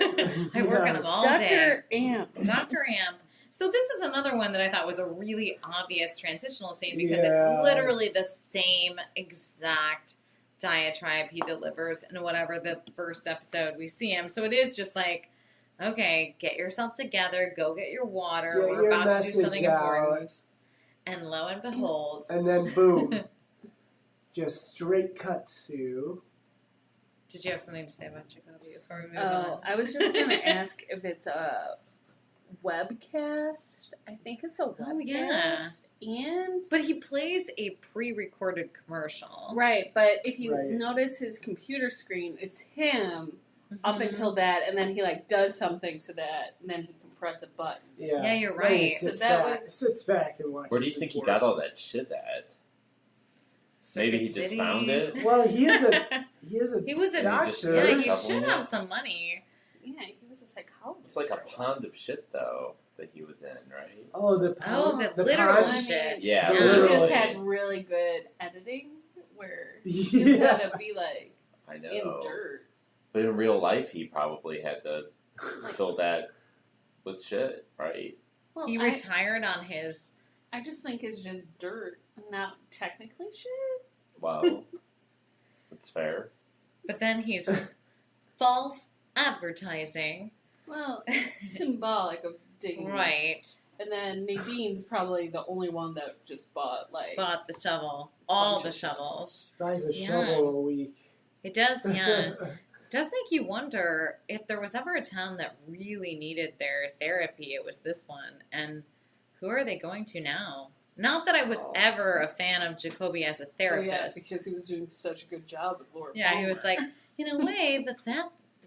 I work on him Yes. all day. Dr. Amp. Dr. Amp. So this is another one that I thought was a really obvious transitional scene because Yeah. it's literally the same exact diatribe he delivers in whatever the first episode we see him. So it is just like, okay, get yourself together, go get your water, Get we're your about to do message something out. important. And lo and behold, And then boom. Just straight cut to. did you have something to say about Jacoby before we move Oh, on? I was just gonna ask if it's a webcast. I think it's a webcast. Oh, yeah. And But he plays a pre-recorded commercial. right, but if you Right. notice his computer screen, it's him up Mhm. until that, and then he like does something so that, and then he can press a button. Yeah. Yeah, you're Then he right. Sits, So that back, was- sits back and watches. Where do you his think he work. got all that shit at? Maybe he Circuit just City. found it? Well, he is a He was a doctor. Yeah, he Shoveling should it? have some money. Yeah, he was a psychologist. It's like a for pond of shit, though, that he was in, right? Oh, the Oh, pond- the literal pond? shit. Yeah, He the literal just shit. had really good editing, where he just Yeah. had to be like I in know. dirt. But in real life, he probably had to fill that with shit, right? Well, He retired on his. I just think it's just dirt, not technically shit. Well, that's fair. But then he's false advertising. Well, it's symbolic of digging. Right. And then Nadine's probably the only one that just bought like Bought the shovel. All bunch the of shovels. Buys a Yeah. shovel a week. It does, yeah. It does make you wonder if there was ever a town that really needed their therapy, it was this one. And who are they going to now? Not that I was ever a fan of Jacoby as a therapist. Because he was doing such a good job with Laura Yeah, Palmer. he was like, in a way, the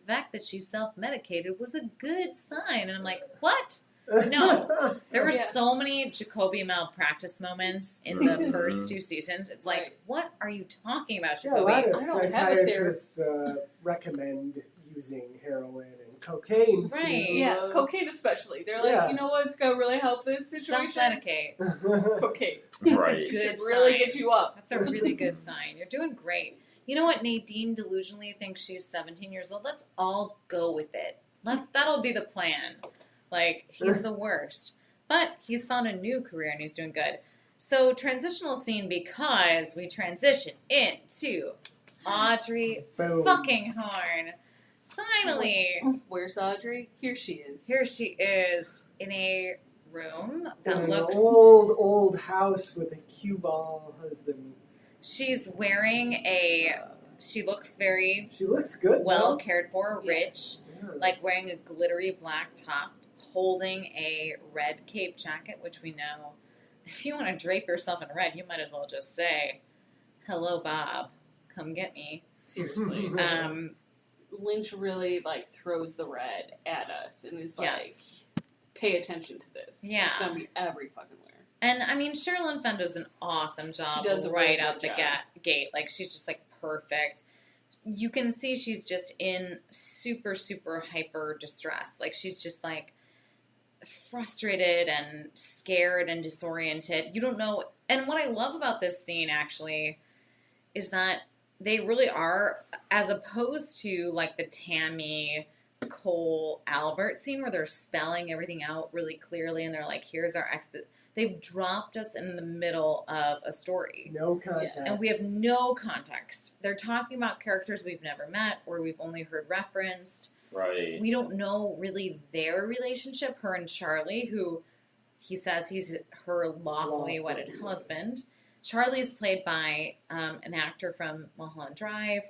fact that she self-medicated was a good sign. And I'm like, what? No. There were so many Jacoby malpractice moments in the first 2 seasons. It's like, what are you talking about, Jacoby? A lot of I don't have a psychiatrists recommend using heroin and cocaine. Right. Yeah, cocaine especially. They're like, you know what's going to really help this situation? Self-medicate. Cocaine. Right. Good really sign. get you up. That's a really good sign. You're doing great. You know what? Nadine delusionally thinks she's 17 years old. Let's all go with it. That'll be the plan. Like, he's the worst. But he's found a new career and he's doing good. So, transitional scene because we transition into Audrey fucking Horne. Finally. Where's Audrey? Here she is. Here she is in a room that in looks... an old house with a cue ball husband. She's wearing a... She looks very... She looks good, well though. cared for, rich, like wearing a glittery black top, holding a red cape jacket, which we know, if you want to drape yourself in red, you might as well just say, hello, Bob, come get me. Seriously. Lynch really, like, throws the red at us and is like, pay attention to this. Yeah. It's going to be every fucking where. And, I mean, Sherilyn Fenn does an awesome job She does a right really out good the job. gate. Like, she's just, like, perfect. You can see she's just in super, super hyper distress. Like, she's just, like, frustrated and scared and disoriented. You don't know. And what I love about this scene, actually, is that they really are, as opposed to, like, the Tammy, Cole, Albert scene where they're spelling everything out really clearly and they're like, here's our they've dropped us in the middle of a story. No context. And we have no context. They're talking about characters we've never met or we've only heard referenced. Right. We don't know really their relationship, her and Charlie, who he says he's her lawfully wedded husband. Charlie's played by an actor from Mulholland Drive.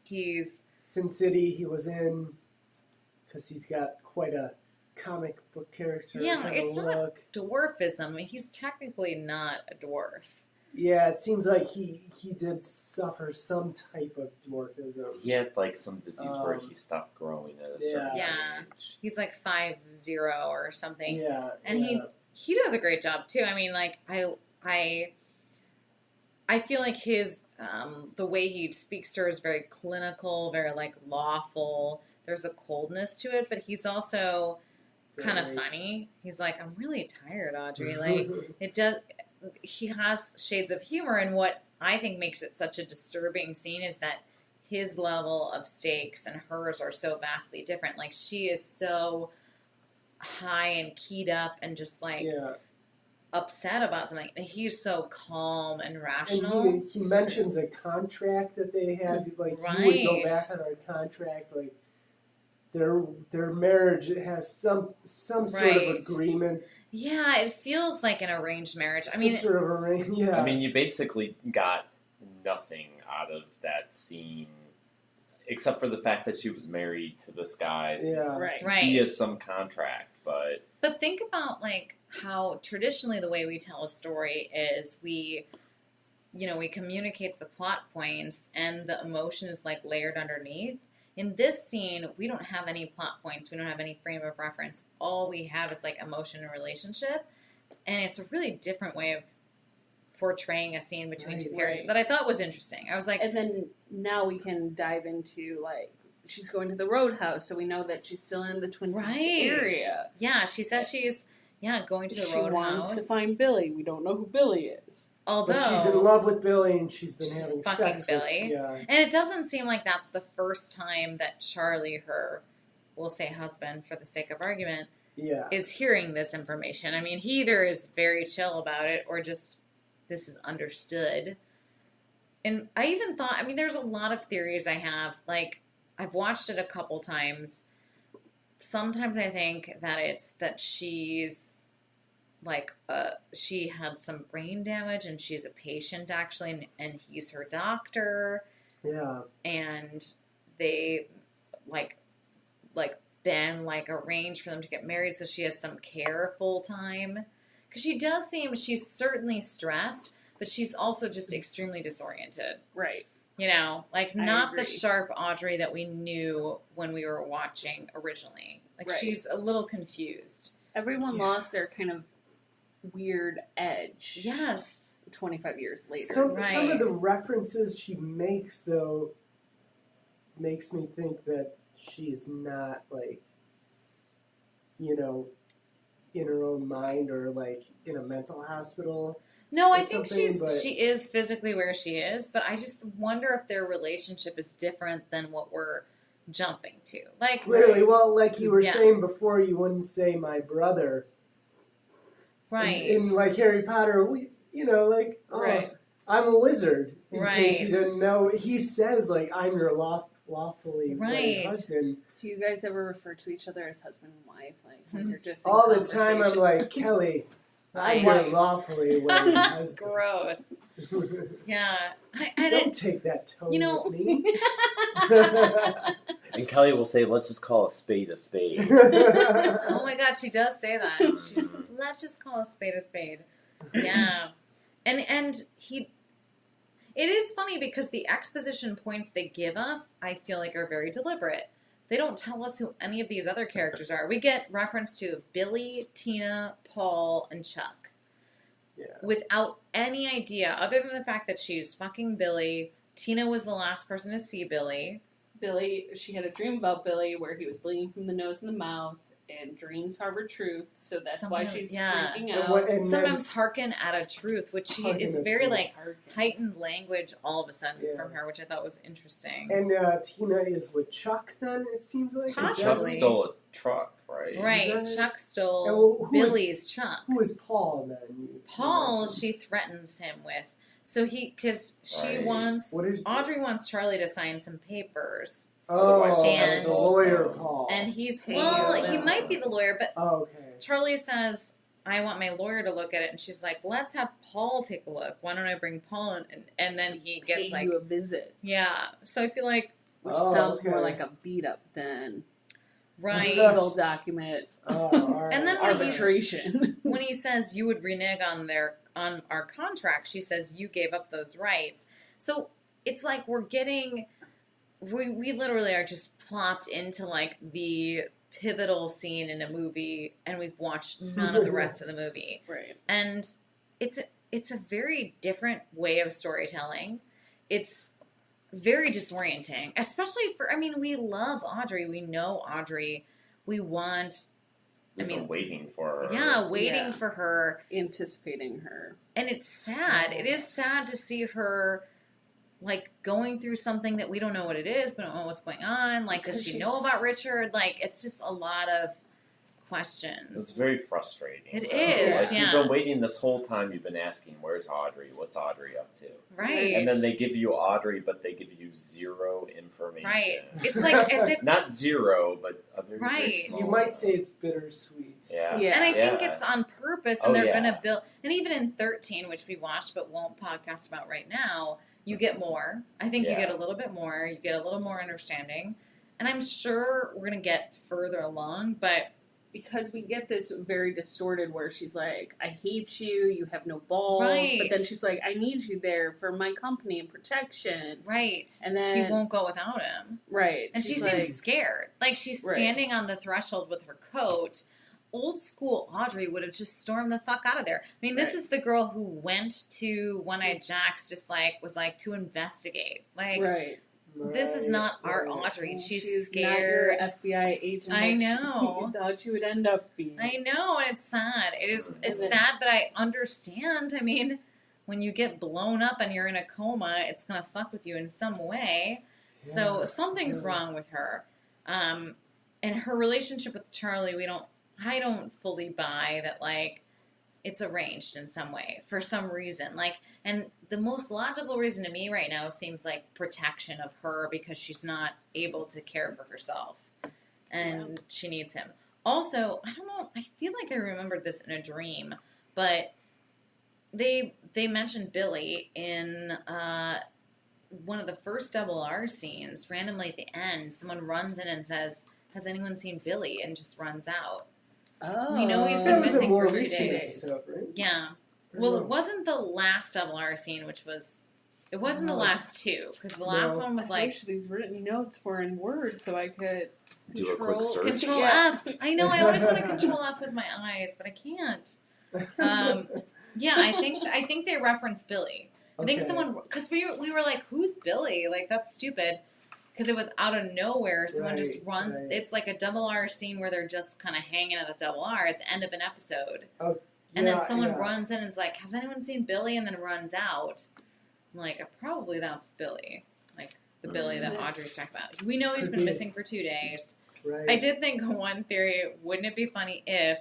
He's... Sin City he was in, because he's got quite a comic book character. Yeah, it's look. not dwarfism. I mean, he's technically not a dwarf. Yeah, it seems like he did suffer some type of dwarfism. He had like some disease where he stopped growing at a certain age. He's like 5'0" or something. Yeah, and he does a great job too. I mean, like I feel like his the way he speaks to her is very clinical, very like lawful. There's a coldness to it, but he's also kind of funny. He's like, I'm really tired, Audrey. Like it does. He has shades of humor, and what I think makes it such a disturbing scene is that his level of stakes and hers are so vastly different. Like she is so high and keyed up and just like upset about something. He's so calm and rational. And he mentions a contract that they had. Like he would go back on our contract. Like their marriage has some sort of agreement. Yeah, it feels like an arranged marriage. I Some mean, sort of arrangement. Yeah. I mean, you basically got nothing out of that scene, except for the fact that she was married to this guy. Yeah. Right. He has some contract, but think about like how traditionally the way we tell a story is we communicate the plot points and the emotion is like layered underneath. In this scene, we don't have any plot points. We don't have any frame of reference. All we have is like emotion and relationship. And it's a really different way of portraying a scene between two characters that I thought was interesting. I was like... And then now we can dive into like, she's going to the Roadhouse, so we know that she's still in the Twin Peaks area. Yeah, she says she's going to the Roadhouse. She wants to find Billy. We don't know who Billy is. Although but she's in love with Billy and she's been having fucking sex Billy. with And it doesn't seem like that's the first time that Charlie, her, we'll say husband for the sake of argument, is hearing this information. I mean, he either is very chill about it or just this is understood. And I even thought, I mean, there's a lot of theories I have. Like, I've watched it a couple times. Sometimes I think that it's that she's like she had some brain damage and she's a patient actually and he's her doctor. Yeah. And they like Ben like arranged for them to get married so she has some care full time. Because she's certainly stressed, but she's also just extremely disoriented. Right. You know, like I not agree. the sharp Audrey that we knew when we were watching originally. Like Right. she's a little confused. Everyone Yeah. lost their kind of weird edge. Yes. 25 years later. Some Right. of the references she makes, though, makes me think that she's not, like, you know, in her own mind or, like, in a mental hospital. No, I or think something, but- she is physically where she is, but I just wonder if their relationship is different than what we're jumping to. Like Clearly, well, like you were Yeah. saying before, you wouldn't say my brother. right. In like Harry Potter, we, you know, like, oh, Right. I'm a wizard. In case Right. you didn't know, he says, like, I'm your lawfully Right. wedded husband. Do you guys ever refer to each other as husband and wife? Like, when you're just in All the time, I'm conversation? like, Kelly, I'm Right. your lawfully wedded husband. Gross. Yeah. I Don't didn't. take that tone You know- with me. And Kelly will say, "Let's just call a spade a spade." Oh my God, she does say that. She just let's just call a spade a spade. Yeah, and he. It is funny because the exposition points they give us, I feel like, are very deliberate. They don't tell us who any of these other characters are. We get reference to Billy, Tina, Paul, and Chuck. Yeah. Without any idea, other than the fact that she's fucking Billy. Tina was the last person to see Billy. Billy, she had a dream about Billy where he was bleeding from the nose and the mouth, and dreams harbor truth, so that's why Sometimes- she's yeah. freaking And out. what- and Sometimes hearken at a truth, which she Hearken is at very truth. like heightened language all of a sudden Yeah. from her, which I thought was interesting. And Tina is with Chuck then, it seems like. And Possibly. Chuck stole a truck, right? Right, Is that- Chuck And stole who is- Billy's Chuck. Who is Paul then? You Paul, mentioned? she threatens him with. So because she Right. wants, What is- Audrey wants Charlie to sign some papers. Oh, And- the lawyer Paul. And he's, Hey, well, he yeah. might be the lawyer, but Oh, okay. Charlie says, I want my lawyer to look at it. And she's like, let's have Paul take a look. Why don't I bring Paul in? And then he gets Pay like, you a visit, yeah. So I feel like, which Oh, sounds okay. more like a beat up than right. Yeah. legal document Oh, all right. And then when he's- arbitration. When he says you would renege on our contract, she says you gave up those rights. So it's like we're getting, we literally are just plopped into like the pivotal scene in a movie, and we've watched none of the rest of the movie. Right. And it's a very different way of storytelling. It's very disorienting, especially for, I mean, we love Audrey. We know Audrey. We want, We've been waiting for her. yeah, waiting Yeah. for her. Anticipating her. And it's sad. It is sad to see her, like, going through something that we don't know what it is, we don't know what's going on. Like, does Because she know she's- about Richard? Like, it's just a lot of It's questions. very frustrating. It is, Like, yeah. You've been waiting this whole time. You've been asking, "Where's Audrey? What's Audrey up to?" Right. And then they give you Audrey, but they give you zero information. Right. It's like as if, Not zero, but a very, very Right. small You might amount. say it's bittersweet. Yeah. Yeah. and I think Yeah. it's on purpose, and Oh, they're yeah. going to build, and even in 13, which we watched but won't podcast about right now, you get more. I think you Yeah. get a little bit more. You get a little more understanding. And I'm sure we're going to get further along, but Because we get this very distorted where she's like, I hate you, you have no balls. Right. But then she's like, I need you there for my company and protection. right. And she then- won't go without him. Right. And she She's seems like, scared. Like she's Right. standing on the threshold with her coat. Old school Audrey would have just stormed the fuck out of there. I mean, this Right. is the girl who went to One Eyed Jack's just like, was like to investigate. Like, right. this is Right, not our right. Audrey. She's Not your scared. FBI agent. I that know. You thought you would end up being. I know, and it's sad. It's And then- sad, but I understand. I mean, when you get blown up and you're in a coma, it's gonna fuck with you in some way. So Yeah, something's yeah. wrong with her. And her relationship with Charlie, I don't fully buy that, like, it's arranged in some way for some reason. Like, and the most logical reason to me right now seems like protection of her because she's not able to care for herself and she needs him. Also, I don't know, I feel like I remembered this in a dream, but they mentioned Billy in one of the first double R scenes. Randomly at the end, someone runs in and says, "Has anyone seen Billy?" and just runs out. Oh. We know he's That been was a missing more for 2 recent days. episode, right? Yeah. Or Well, no? it wasn't the last double R scene, which was. It wasn't the No. last two, because the last No. one was I like. wish these written notes were in Words so I could Do a quick search. Control Yeah. F. I know, I always want to Control F with my eyes, but I can't. Yeah, I think they reference Billy. I think Okay. someone, because we were like, who's Billy? Like, that's stupid. Because it was out of nowhere. Someone just Right, runs. right. It's like a double R scene where they're just kind of hanging at the double R at the end of an episode. Oh, And then yeah, someone yeah. runs in and is like, has anyone seen Billy? And then runs out. I'm like, probably that's Billy. Like, the Billy that Audrey's talking about. We know he's Could been be. missing for 2 days. Right. I did think one theory, wouldn't it be funny if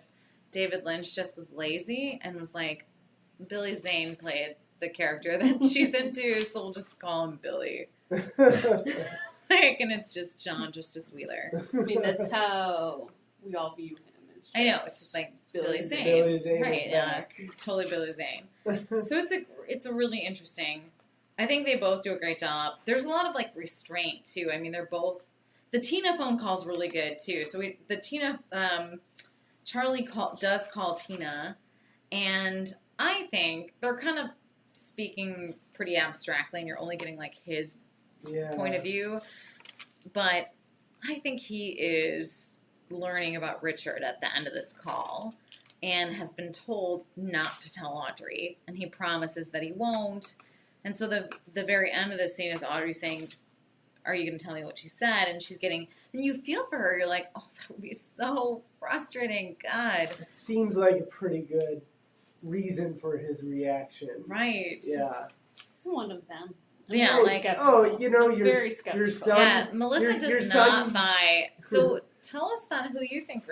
David Lynch just was lazy and was like, Billy Zane played the character that she's into, so we'll just call him Billy. Like, and it's just John Justice Wheeler. I mean, that's how we all view him. As I know, it's just like Billy Zane. Billy Zane Right, is yeah, back. it's totally Billy Zane. So it's a really interesting. I think they both do a great job. There's a lot of like restraint too. I mean, they're both. The Tina phone call's really good too. So Charlie does call Tina, and I think they're kind of speaking pretty abstractly, and you're only getting like his Yeah. point of view. But I think he is learning about Richard at the end of this call and has been told not to tell Audrey, and he promises that he won't. And so the very end of the scene is Audrey saying, are you going to tell me what she said? And she's getting, and you feel for her. You're like, oh, that would be so frustrating. God. It seems like a pretty good reason for his reaction. Right. Yeah. It's one of them. Yeah, very like- skeptical. Oh, you know, very skeptical. your son. Yeah, Melissa your does son- not buy. So tell us then who you think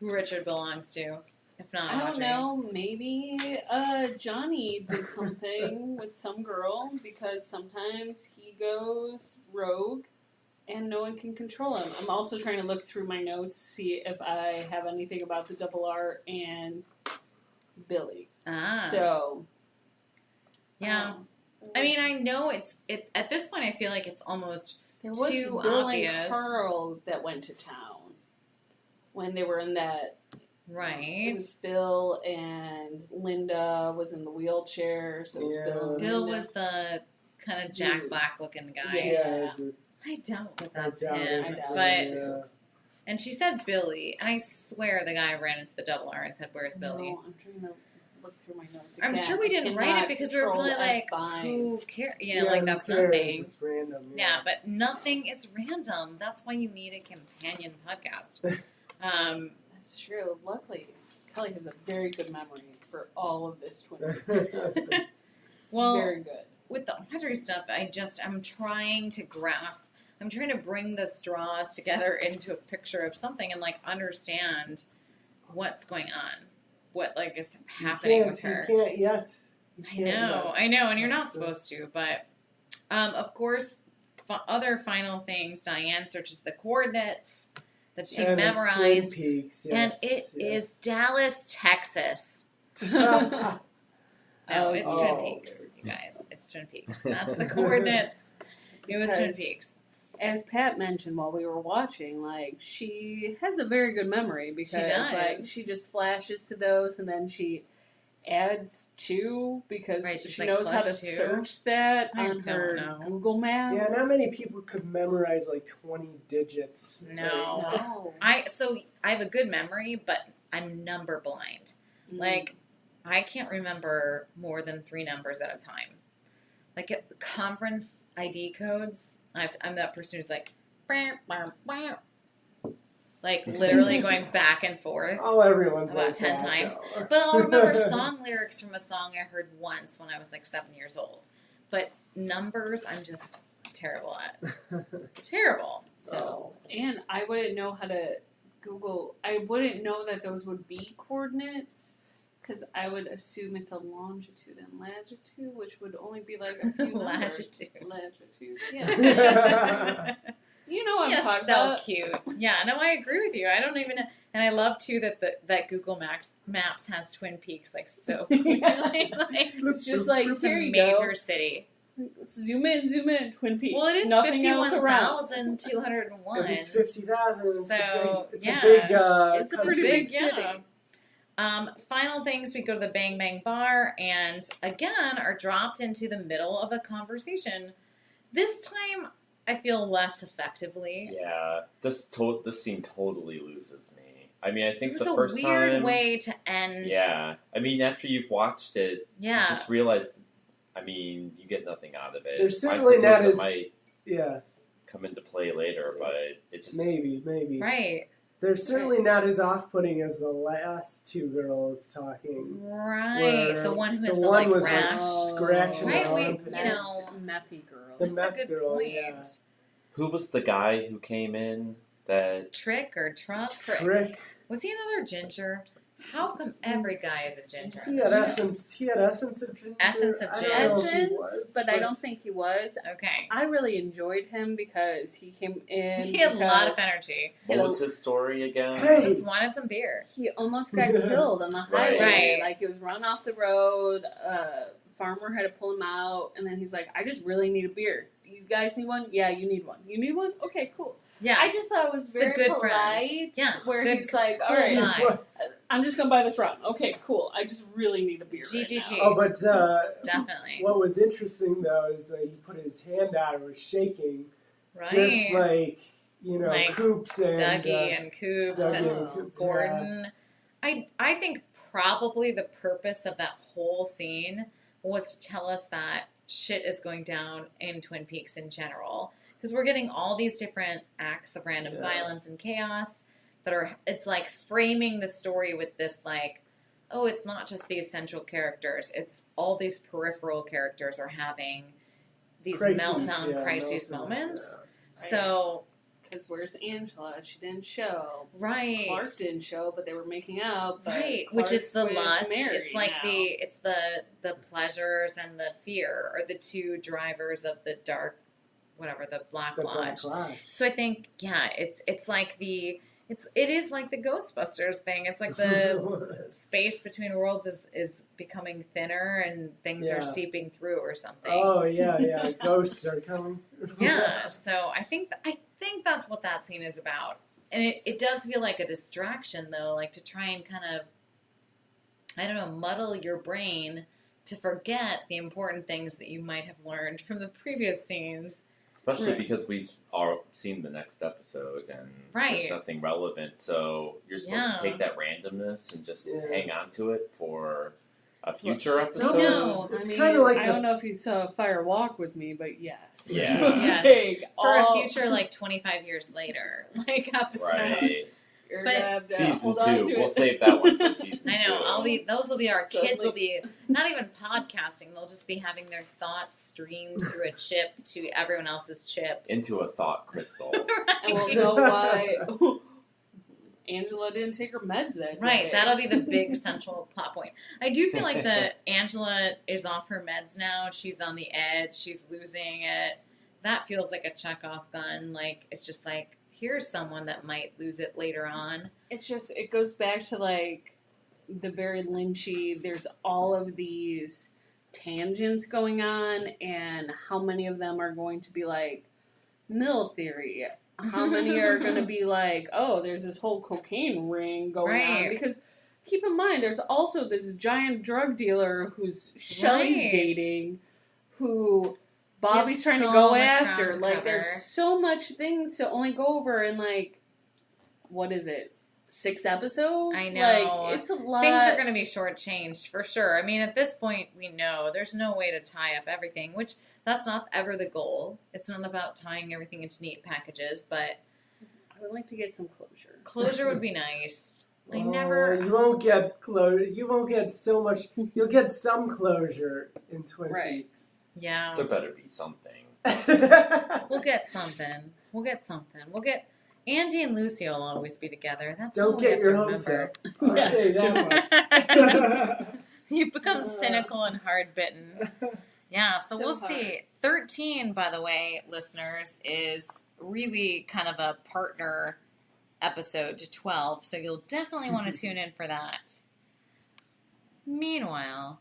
who Richard belongs to, if not I don't Audrey. know. Maybe Johnny did something with some girl because sometimes he goes rogue and no one can control him. I'm also trying to look through my notes, see if I have anything about the double R and Billy. Ah. So, Yeah. I mean, I know it at this point. I feel like it's almost there was too Bill obvious. and Carl that went to town when they were in that. It right. was Bill and Linda was in the wheelchair, so it was Yeah. Bill and Bill Linda. was the kind of Jack Dude. Black looking guy. Yeah. I doubt that I that's doubt him. it. But Yeah. and she said Billy, and I swear the guy ran into the double R and said, "Where's Billy?" No, I'm trying to look through my notes. I'm again. sure we I didn't write cannot it because we were control probably like, F5. who cares? You know, Yeah, like who that's cares? nothing. It's random. Yeah, but nothing is random. That's why you need a companion podcast. That's true. Luckily, Kelly has a very good memory for all of this Twin Peaks. It's Well, very good. with the Audrey stuff, I'm trying to grasp. I'm trying to bring the straws together into a picture of something and like understand what's going on, what like is happening with her. You can't yet. You I can't know, yet. and you're not That's the- supposed to, but of course, other final things. Diane searches the coordinates that she And it's Twin memorized, Peaks, and yes, it is Dallas, Texas. yes. No, it's Oh, Twin Peaks, you guys. It's Twin Peaks. That's the coordinates. It was Twin Because- Peaks. As Pat mentioned while we were watching, like, she has a very good memory because, like, does. she just flashes to those and then she adds 2 because Right, she's she like, knows how to +2. search that I on don't her know. Google Maps. Yeah, not many people could memorize like 20 digits. No. No. I have a good memory, but I'm number blind. Mm. Like, I can't remember more than 3 numbers at a time. Like, at conference ID codes, I'm that person who's like, "Bah, bah, bah." Like, literally going back and forth. Oh, everyone's About like 10 that, times. though. But I'll remember song lyrics from a song I heard once when I was like 7 years old. But numbers, I'm just terrible at. Terrible. So, and I wouldn't know how to Google, I wouldn't know that those would be coordinates because I would assume it's a longitude and latitude, which would only be like a few numbers. Latitude. Latitude, yeah. You know what I'm Yes, talking so about. cute. Yeah, no, I agree with you. I don't even know. And I love, too, that Google Maps has Twin Peaks, like, so clearly. Like, It's just like, it's here a you major go. city. Zoom in, Twin Peaks. Well, it is Nothing else around. 51,201. If it's 50,000, So, it's yeah. a big It's a country. pretty big yeah. city. Final things, we go to the Bang Bang Bar and again are dropped into the middle of a conversation. This time, I feel less effectively. Yeah, this scene totally loses me. I mean, I think It was the a first weird time. way to end. Yeah, I mean, after you've watched it, Yeah. you just realize. I mean, you get nothing out of it. There's I certainly suppose not it as- might Yeah, come into play later, but it just maybe. Right. They're certainly not as off-putting as the last two girls talking. Right. Where The one who had the the one like was, rash. scratching Right, the we- armpit. you know, Methy girl. The That's meth a good girl, point. yeah. who was the guy who came in that Trick or Truck? Trick. Was he another ginger? How come every guy is a ginger? He had essence. He had essence of ginger. Essence of I don't ginger. know if he Essence, was, but I don't think he was. Okay. I really enjoyed him because he came in. He had a lot of because energy. what was his story again? Hey! Just wanted some beer. He almost got killed on the Right. highway. Right. Like he was run off the road. Farmer had to pull him out, and then he's like, "I just really need a beer. Do you guys need one? Yeah, you need one. You need one? Okay, cool." Yeah. I just thought it was It's the very good polite. friend. Yeah, where good- he's like, "All cool right, guy. He was. I'm just gonna buy this round. Okay, cool. I just really need a beer GGG. right now." Oh, but Definitely. what was interesting though is that he put his hand out and was shaking, Right. just like Like Coops and Dougie and Coops Dougie and and Coops, yeah. Gordon. I think probably the purpose of that whole scene was to tell us that shit is going down in Twin Peaks in general. Because we're getting all these different acts of random violence and chaos that are, it's like framing the story with this like, oh, it's not just the essential characters. It's all these peripheral characters are having these meltdown crises moments. Yeah. So, Because where's Angela? She didn't show. right. Clark didn't show, but they were making out. But Right, Clark's which is the with lust. Mary It's like now. the pleasures and the fear are the two drivers of the dark, whatever, the Black The Lodge. Black Lodge. So I think it's like it is like the Ghostbusters thing. It's like the space between worlds is becoming thinner and things are Yeah. seeping through or something. Oh yeah, ghosts are coming. Yeah, so I think that's what that scene is about. And it does feel like a distraction, though, like to try and kind of, I don't know, muddle your brain to forget the important things that you might have learned from the previous scenes. Especially Right. because we've all seen the next episode and Right. there's nothing relevant. So you're supposed Yeah. to take that randomness and just Yeah. hang on to it for a future It's episode. No. It's I mean, kind of like I don't know if you saw Fire Walk with me, but yes. Yeah. You're supposed Yes. to take For all, a future, like, 25 years later, like, episode. Right. You're but- gonna have to Season hold on 2. to We'll it. save that one for season 2. I know. Those will be our Suddenly- kids will be not even podcasting. They'll just be having their thoughts streamed through a chip to everyone else's chip. Into a thought crystal. And we'll know why Angela didn't take her meds that day. Right, that'll be the big central plot point. I do feel like that Angela is off her meds now. She's on the edge. She's losing it. That feels like a Chekhov gun. Like, it's just like, here's someone that might lose it later on. It's just, it goes back to like the very Lynchy, there's all of these tangents going on, and how many of them are going to be like mill theory? How many are going to be like, oh, there's this whole cocaine ring going on? Right. Because keep in mind, there's also this giant drug dealer who's Shelley's Right. dating, who Bobby's We have trying to so go much after. ground to Like, cover. there's so much things to only go over in, like, what is it? 6 episodes? I know. Like, it's a lot. Things are going to be shortchanged for sure. I mean, at this point, we know there's no way to tie up everything, which that's not ever the goal. It's not about tying everything into neat packages, but I would like to get some closure. closure would be nice. I Oh, never. You won't get closure. You won't get so much. You'll get some closure in Twin Right. Peaks. Yeah. There better be something. We'll get something. We'll get. Andy and Lucy will always be together. That's all Don't we get have your to hopes remember. up. I'll Yeah, say that much. You've become cynical and hard bitten. Yeah, so we'll So see. 13, by the way, listeners, is really kind of a partner episode to 12, so you'll definitely want to tune in for that. Meanwhile,